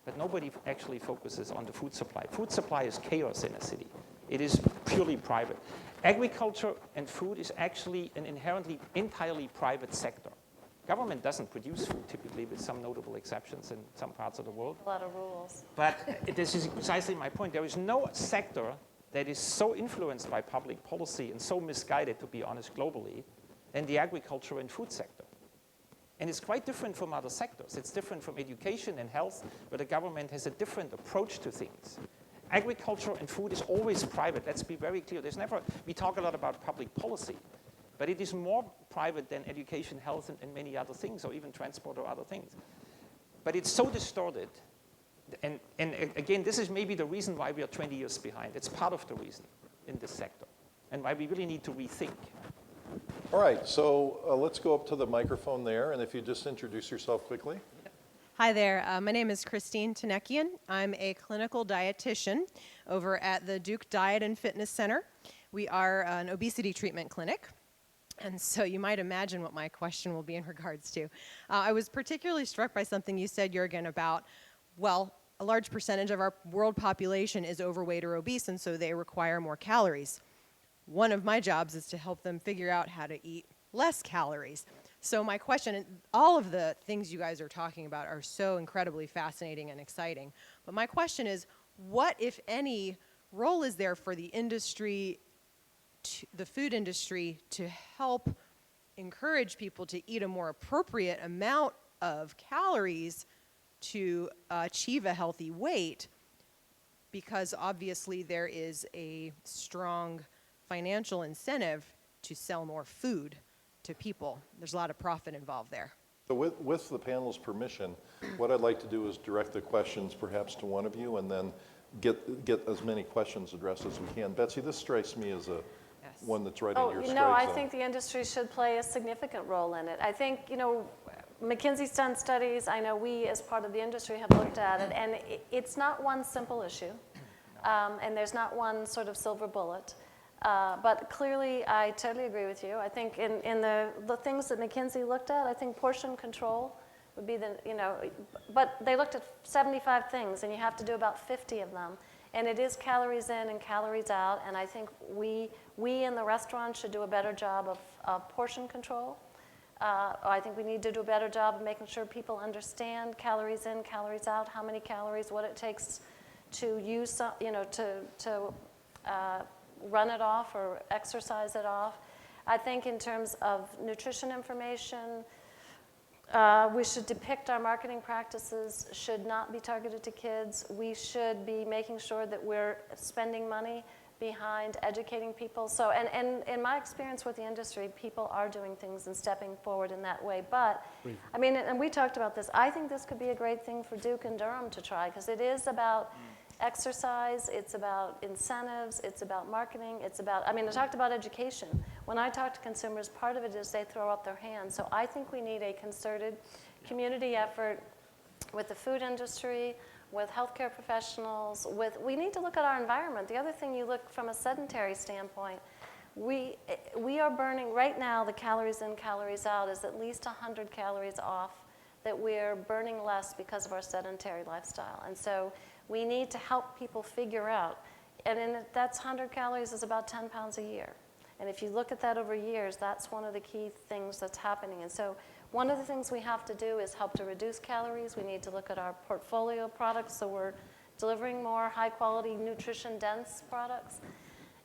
But nobody actually focuses on the food supply. Food supply is chaos in a city. It is purely private. Agriculture and food is actually an inherently entirely private sector. Government doesn't produce food typically, with some notable exceptions in some parts of the world. A lot of rules. But this is precisely my point. There is no sector that is so influenced by public policy and so misguided, to be honest, globally, than the agriculture and food sector. And it's quite different from other sectors. It's different from education and health, where the government has a different approach to things. Agriculture and food is always private. Let's be very clear. We talk a lot about public policy, but it is more private than education, health, and many other things, or even transport or other things. But it's so distorted. And again, this is maybe the reason why we are 20 years behind. It's part of the reason in this sector, and why we really need to rethink. All right, so let's go up to the microphone there, and if you just introduce yourself quickly. Hi there. My name is Christine Tunica. I'm a clinical dietitian over at the Duke Diet and Fitness Center. We are an obesity treatment clinic. And so you might imagine what my question will be in regards to. I was particularly struck by something you said, Juergen, about, well, a large percentage of our world population is overweight or obese, and so they require more calories. One of my jobs is to help them figure out how to eat less calories. So my question, and all of the things you guys are talking about are so incredibly fascinating and exciting, but my question is, what, if any, role is there for the industry, the food industry, to help encourage people to eat a more appropriate amount of calories to achieve a healthy weight? Because obviously there is a strong financial incentive to sell more food to people. There's a lot of profit involved there. So with the panel's permission, what I'd like to do is direct the questions perhaps to one of you and then get as many questions addressed as we can. Betsy, this strikes me as one that's right in your strike I zone. think the industry should play a significant role in it. I think, McKinsey's done studies. I know we, as part of the industry, have looked at it, and it's not one simple issue, and there's not one sort of silver bullet. But clearly, I totally agree with you. I think in the things that McKinsey looked at, I think portion control would be but they looked at 75 things, and you have to do about 50 of them. And it is calories in and calories out, and I think we in the restaurant should do a better job of portion control. I think we need to do a better job of making sure people understand calories in, calories out, how many calories, what it takes to use, to run it off or exercise it off. I think in terms of nutrition information, we should depict our marketing practices should not be targeted to kids. We should be making sure that we're spending money behind educating people. So, and in my experience with the industry, people are doing things and stepping forward in that way. But, I mean, and we talked about this, I think this could be a great thing for Duke and Durham to try, because it is about exercise, it's about incentives, it's about marketing, it's about, I talked about education. When I talk to consumers, part of it is they throw up their hands. So I think we need a concerted community effort with the food industry, with healthcare professionals, we need to look at our environment. The other thing, you look from a sedentary standpoint, we are burning, right now, the calories in, calories out is at least 100 calories off that we're burning less because of our sedentary lifestyle. And so we need to help people figure out, and that's 100 calories is about 10 pounds a year. And if you look at that over years, that's one of the key things that's happening. And so one of the things we have to do is help to reduce calories. We need to look at our portfolio of products so we're delivering more high-quality, nutrition-dense products.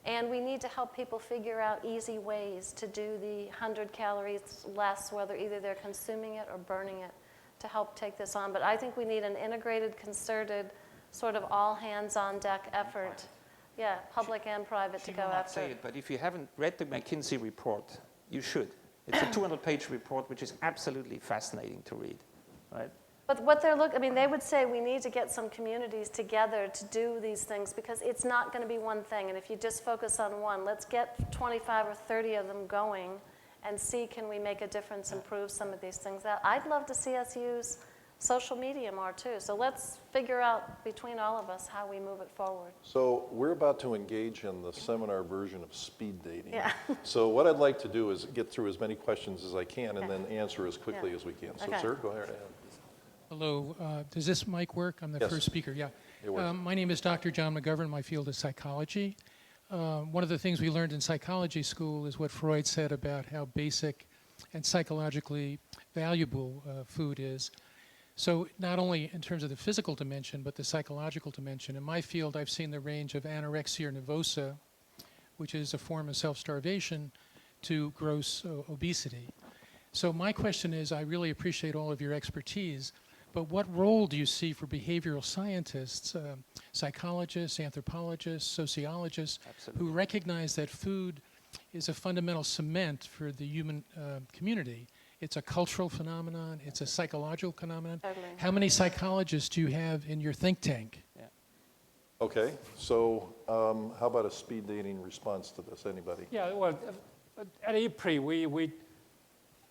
And we need to help people figure out easy ways to do the 100 calories less, whether either they're consuming it or burning it, to help take this on. But I think we need an integrated, concerted, sort of all-hands-on-deck effort. Yeah, public and private to go after. She will not say it, but if you haven't read the McKinsey report, you should. It's a 200-page report, which is absolutely fascinating to read, right? But what they would say we need to get some communities together to do these things, because it's not going to be one thing. And if you just focus on one, let's get 25 or 30 of them going and see, can we make a difference, improve some of these things out. I'd love to see us use social media more too. So let's figure out between all of us how we move it forward. So we're about to engage in the seminar version of speed dating. Yeah. So what I'd like to do is get through as many questions as I can and then answer as quickly as we can. So sir, go ahead. Hello, does this mic work? I'm the Yes. first speaker, yeah. It works. My name is Dr. John McGovern. My field is psychology. One of the things we learned in psychology school is what Freud said about how basic and psychologically valuable food is. So not only in terms of the physical dimension, but the psychological dimension. In my field, I've seen the range of anorexia nervosa, which is a form of self-starvation, to gross obesity. So my question is, I really appreciate all of your expertise, but what role do you see for behavioral scientists, psychologists, anthropologists, sociologists, who recognize that food is a fundamental cement for the human community? It's a cultural phenomenon. It's a psychological phenomenon. Totally. How many psychologists do you have in your think tank? Yeah. Okay, so how about a speed dating response to this? Anybody? Yeah, well, at IPRI,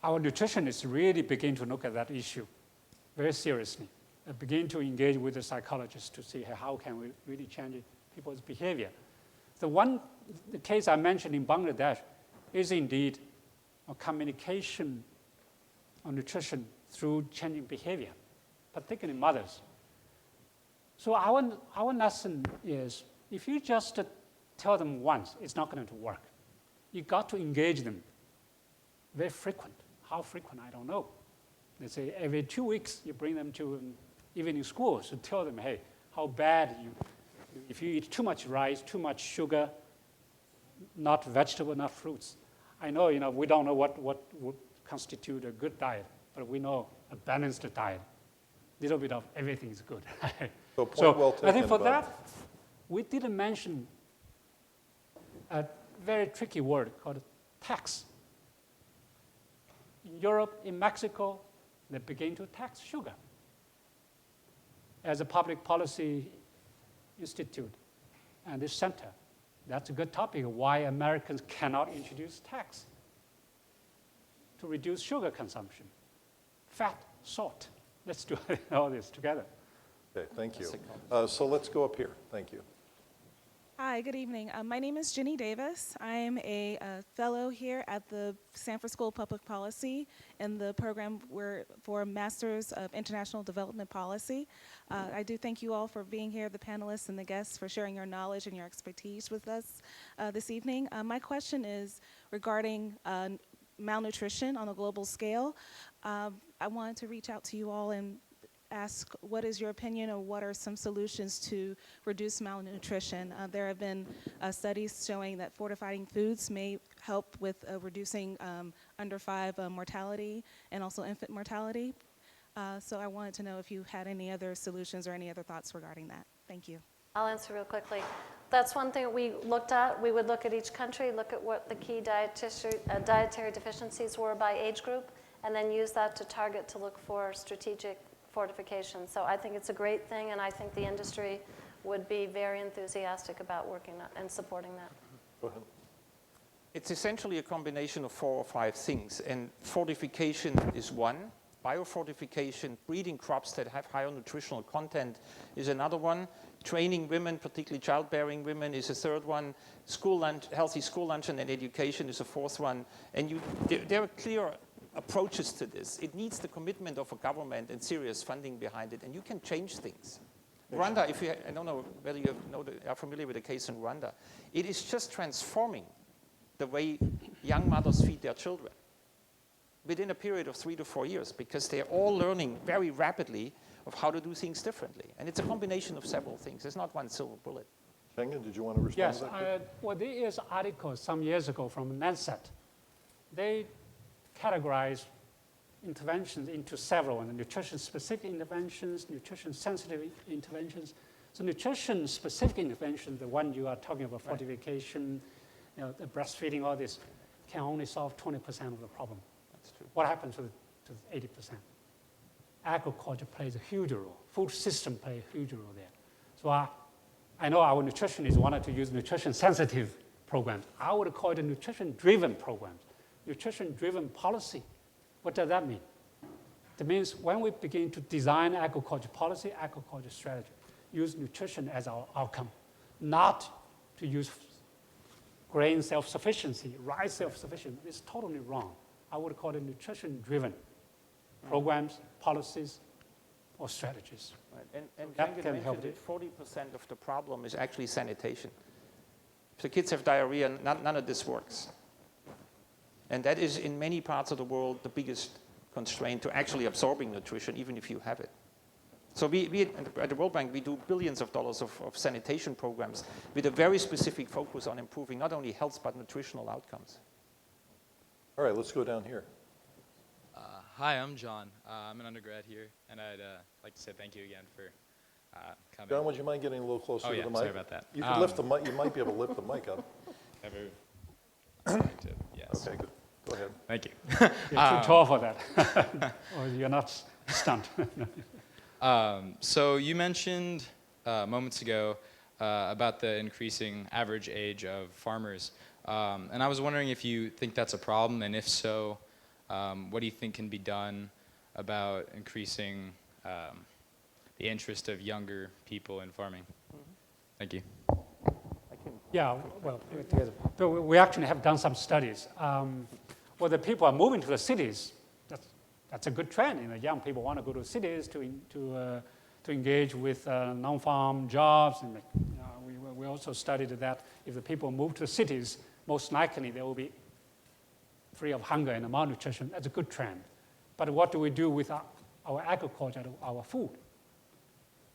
our nutritionists really begin to look at that issue very seriously and begin to engage with the psychologists to see how can we really change people's behavior. The case I mentioned in Bangladesh is indeed or communication on nutrition through changing behavior, particularly mothers. So our lesson is, if you just tell them once, it's not going to work. You got to engage them very frequent. How frequent, I don't know. Let's say every 2 weeks, you bring them to evening schools to tell them, hey, how bad if you eat too much rice, too much sugar, not vegetable, not fruits. I know, we don't know what would constitute a good diet, but we know a balanced diet. A little bit of everything is good. So point well taken. I think for that, we didn't mention a very tricky word called tax. In Europe, in Mexico, they begin to tax sugar. As a public policy institute and this center, that's a good topic, why Americans cannot introduce tax to reduce sugar consumption. Fat, salt, let's do all this together. Okay, thank you. So let's go up here. Thank you. Hi, good evening. My name is Jenny Davis. I'm a fellow here at the Sanford School of Public Policy in the program for Masters of International Development Policy. I do thank you all for being here, the panelists and the guests, for sharing your knowledge and your expertise with us this evening. My question is regarding malnutrition on a global scale. I wanted to reach out to you all and ask what is your opinion, or what are some solutions to reduce malnutrition? There have been studies showing that fortifying foods may help with reducing under 5 mortality and also infant mortality. So I wanted to know if you had any other solutions or any other thoughts regarding that. Thank you. I'll answer real quickly. That's one thing we looked at. We would look at each country, look at what the key dietary deficiencies were by age group, and then use that to target to look for strategic fortification. So I think it's a great thing, and I think the industry would be very enthusiastic about working on and supporting that. Go ahead. It's essentially a combination of 4 or 5 things, and fortification is one. Biofortification, breeding crops that have higher nutritional content is another one. Training women, particularly childbearing women, is a third one. School lunch, healthy school lunch and education is a fourth one. And there are clear approaches to this. It needs the commitment of a government and serious funding behind it, and you can change things. Rwanda, I don't know whether you are familiar with the case in Rwanda, it is just transforming the way young mothers feed their children within a period of 3 to 4 years, because they're all learning very rapidly of how to do things differently. And it's a combination of several things. There's not one silver bullet. Shenggen, did you want to respond Yes, to that? well, there is an article some years ago from Lancet. They categorize interventions into several, and nutrition-specific interventions, nutrition-sensitive interventions. So nutrition-specific interventions, the one you are talking about, fortification, the breastfeeding, all this, can only solve 20% of the problem. That's true. What happens to the 80%? Agriculture plays a huge role. Food system plays a huge role there. So I know our nutritionists wanted to use nutrition-sensitive programs. I would call it nutrition-driven programs. Nutrition-driven policy. What does that mean? That means when we begin to design agriculture policy, agriculture strategy, use nutrition as our outcome, not to use grain self-sufficiency, rice self-sufficiency. It's totally wrong. I would call it nutrition-driven programs, policies, or strategies. Right. And That Shenggen can help mentioned that 40% of the problem is actually sanitation. If the kids have diarrhea, none of this works. And that is, in many parts of the world, the biggest constraint to actually absorbing nutrition, even if you have it. So we at the World Bank, we do billions of dollars of sanitation programs with a very specific focus on improving not only health, but nutritional outcomes. All right, let's go down here. Hi, I'm John. I'm an undergrad here, and I'd like to say thank you again for coming. John, would you mind getting a little closer to the mic? Sorry about that. You could lift the mic. You might be able to lift the mic up. Yes. Okay, good. Go ahead. Thank you. You're too tall for that, or you're not stunned. So you mentioned moments ago about the increasing average age of farmers, and I was wondering if you think that's a problem, and if so, what do you think can be done about increasing the interest of younger people in farming? Thank you. Yeah, well, but we actually have done some studies. Well, the people are moving to the cities. That's a good trend. You know, young people want to go to cities to engage with non-farm jobs. And we also studied that if the people move to cities, most likely they will be free of hunger and malnutrition. That's a good trend. But what do we do with our agriculture, our food?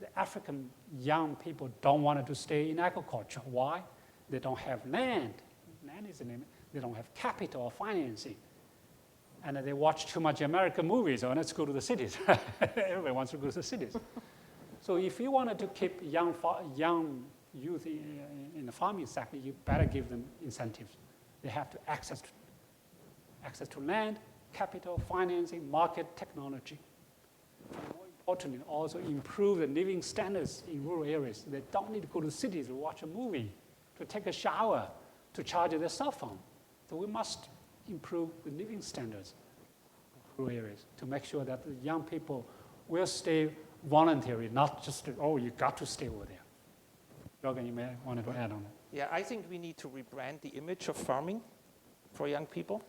The African young people don't want to stay in agriculture. Why? They don't have land. Land is the name. They don't have capital or financing. And they watch too much American movies. Oh, let's go to the cities. Everybody wants to go to the cities. So if you wanted to keep young youth in the farming sector, you better give them incentives. They have to access to land, capital, financing, market, technology. More importantly, also improve the living standards in rural areas. They don't need to go to cities to watch a movie, to take a shower, to charge their cell phone. So we must improve the living standards in rural areas to make sure that the young people will stay voluntary, not just, you got to stay over there. Juergen, you may want to add on that. Yeah, I think we need to rebrand the image of farming for young people.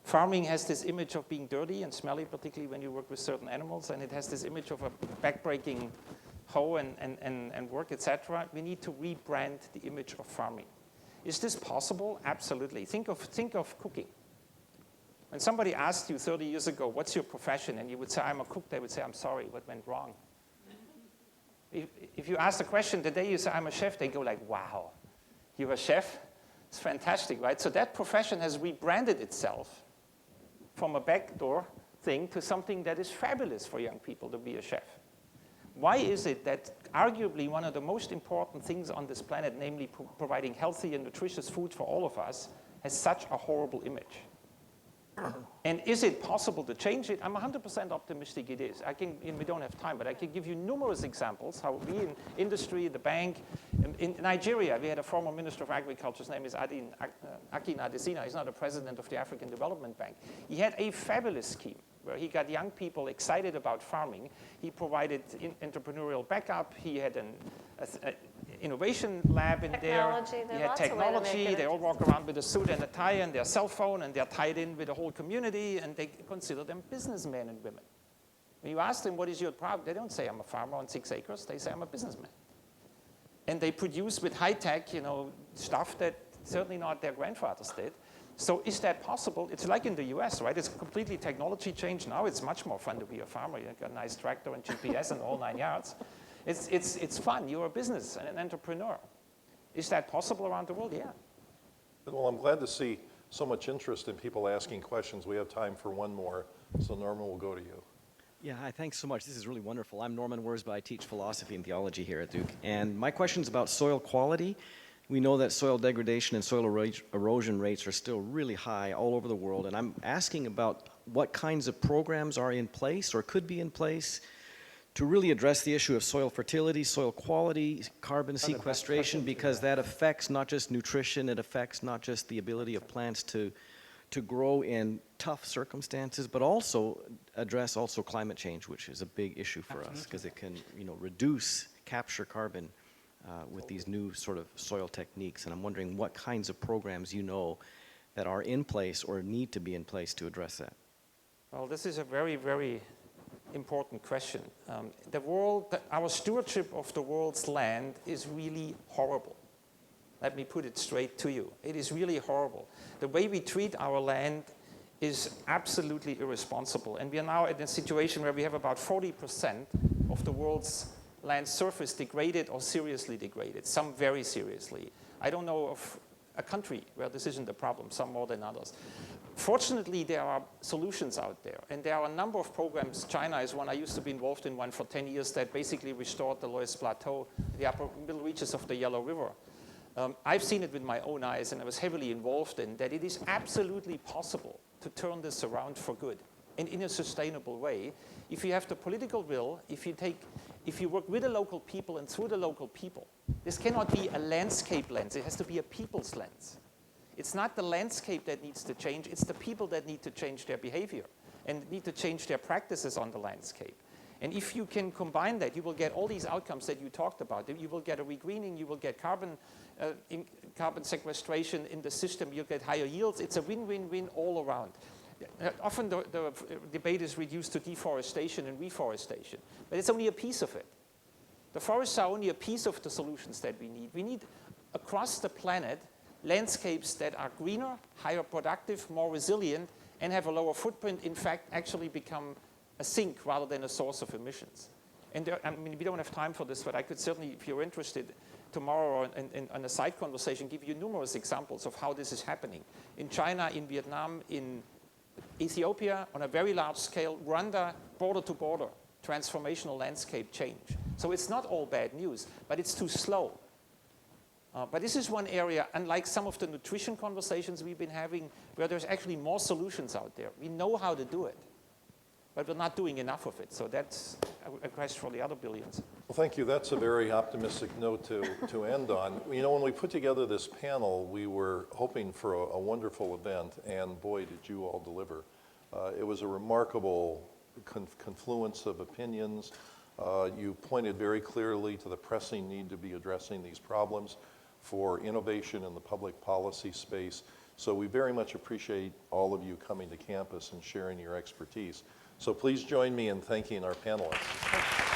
Farming has this image of being dirty and smelly, particularly when you work with certain animals, and it has this image of a backbreaking hoe and work, etc. We need to rebrand the image of farming. Is this possible? Absolutely. Think of cooking. When somebody asked you 30 years ago, what's your profession? And you would say, I'm a cook, they would say, I'm sorry, what went wrong? If you ask the question today, you say, I'm a chef, they go like, wow, you're a chef? It's fantastic, right? So that profession has rebranded itself from a backdoor thing to something that is fabulous for young people to be a chef. Why is it that arguably one of the most important things on this planet, namely providing healthy and nutritious food for all of us, has such a horrible image? And is it possible to change it? I'm 100% optimistic it is. We don't have time, but I can give you numerous examples how we in industry, the bank, in Nigeria, we had a former Minister of Agriculture, his name is Akin Adesina. He's now the president of the African Development Bank. He had a fabulous scheme where he got young people excited about farming. He provided entrepreneurial backup. He had an innovation lab in there. He had technology. They all walk around with a suit and a tie and their cell phone, and they're tied in with the whole community, and they consider them businessmen and women. When you ask them, what is your problem? They don't say, I'm a farmer on 6 acres. They say, I'm a businessman. And they produce with high-tech, stuff that certainly not their grandfathers did. So is that possible? It's like in the US, right? It's completely technology changed. Now it's much more fun to be a farmer. You've got a nice tractor and GPS and all 9 yards. It's fun. You're a business and an entrepreneur. Is that possible around the world? Yeah. Well, I'm glad to see so much interest in people asking questions. We have time for one more, so Norman will go to you. Yeah, hi, thanks so much. This is really wonderful. I'm Norman Wurzba. I teach philosophy and theology here at Duke. And my question is about soil quality. We know that soil degradation and soil erosion rates are still really high all over the world. And I'm asking about what kinds of programs are in place or could be in place to really address the issue of soil fertility, soil quality, carbon sequestration, because that affects not just nutrition, it affects not just the ability of plants to grow in tough circumstances, but also address also climate change, which is a big issue for us because it can capture carbon with these new sort of soil techniques. And I'm wondering what kinds of programs that are in place or need to be in place to address that. Well, this is a very, very important question. Our stewardship of the world's land is really horrible. Let me put it straight to you. It is really horrible. The way we treat our land is absolutely irresponsible. And we are now in a situation where we have about 40% of the world's land surface degraded or seriously degraded, some very seriously. I don't know of a country where this isn't a problem, some more than others. Fortunately, there are solutions out there, and there are a number of programs. China is one. I used to be involved in one for 10 years that basically restored the Loess Plateau, the upper middle reaches of the Yellow River. I've seen it with my own eyes, and I was heavily involved in that. It is absolutely possible to turn this around for good and in a sustainable way if you have the political will, if you work with the local people and through the local people. This cannot be a landscape lens. It has to be a people's lens. It's not the landscape that needs to change. It's the people that need to change their behavior and need to change their practices on the landscape. And if you can combine that, you will get all these outcomes that you talked about. You will get a regreening, you will get carbon sequestration in the system, you'll get higher yields. It's a win-win-win all around. Often the debate is reduced to deforestation and reforestation, but it's only a piece of it. The forests are only a piece of the solutions that we need. We need, across the planet, landscapes that are greener, higher productive, more resilient, and have a lower footprint, in fact, actually become a sink rather than a source of emissions. And there, I mean, we don't have time for this, but I could certainly, if you're interested, tomorrow on a side conversation, give you numerous examples of how this is happening. In China, in Vietnam, in Ethiopia, on a very large scale, Rwanda, border to border, transformational landscape change. So it's not all bad news, but it's too slow. But this is one area, unlike some of the nutrition conversations we've been having, where there's actually more solutions out there. We know how to do it, but we're not doing enough of it. So that's a question for the other billions. Well, thank you. That's a very optimistic note to end on. You know, when we put together this panel, we were hoping for a wonderful event, and boy, did you all deliver. It was a remarkable confluence of opinions. You pointed very clearly to the pressing need to be addressing these problems for innovation in the public policy space. So we very much appreciate all of you coming to campus and sharing your expertise. So please join me in thanking our panelists.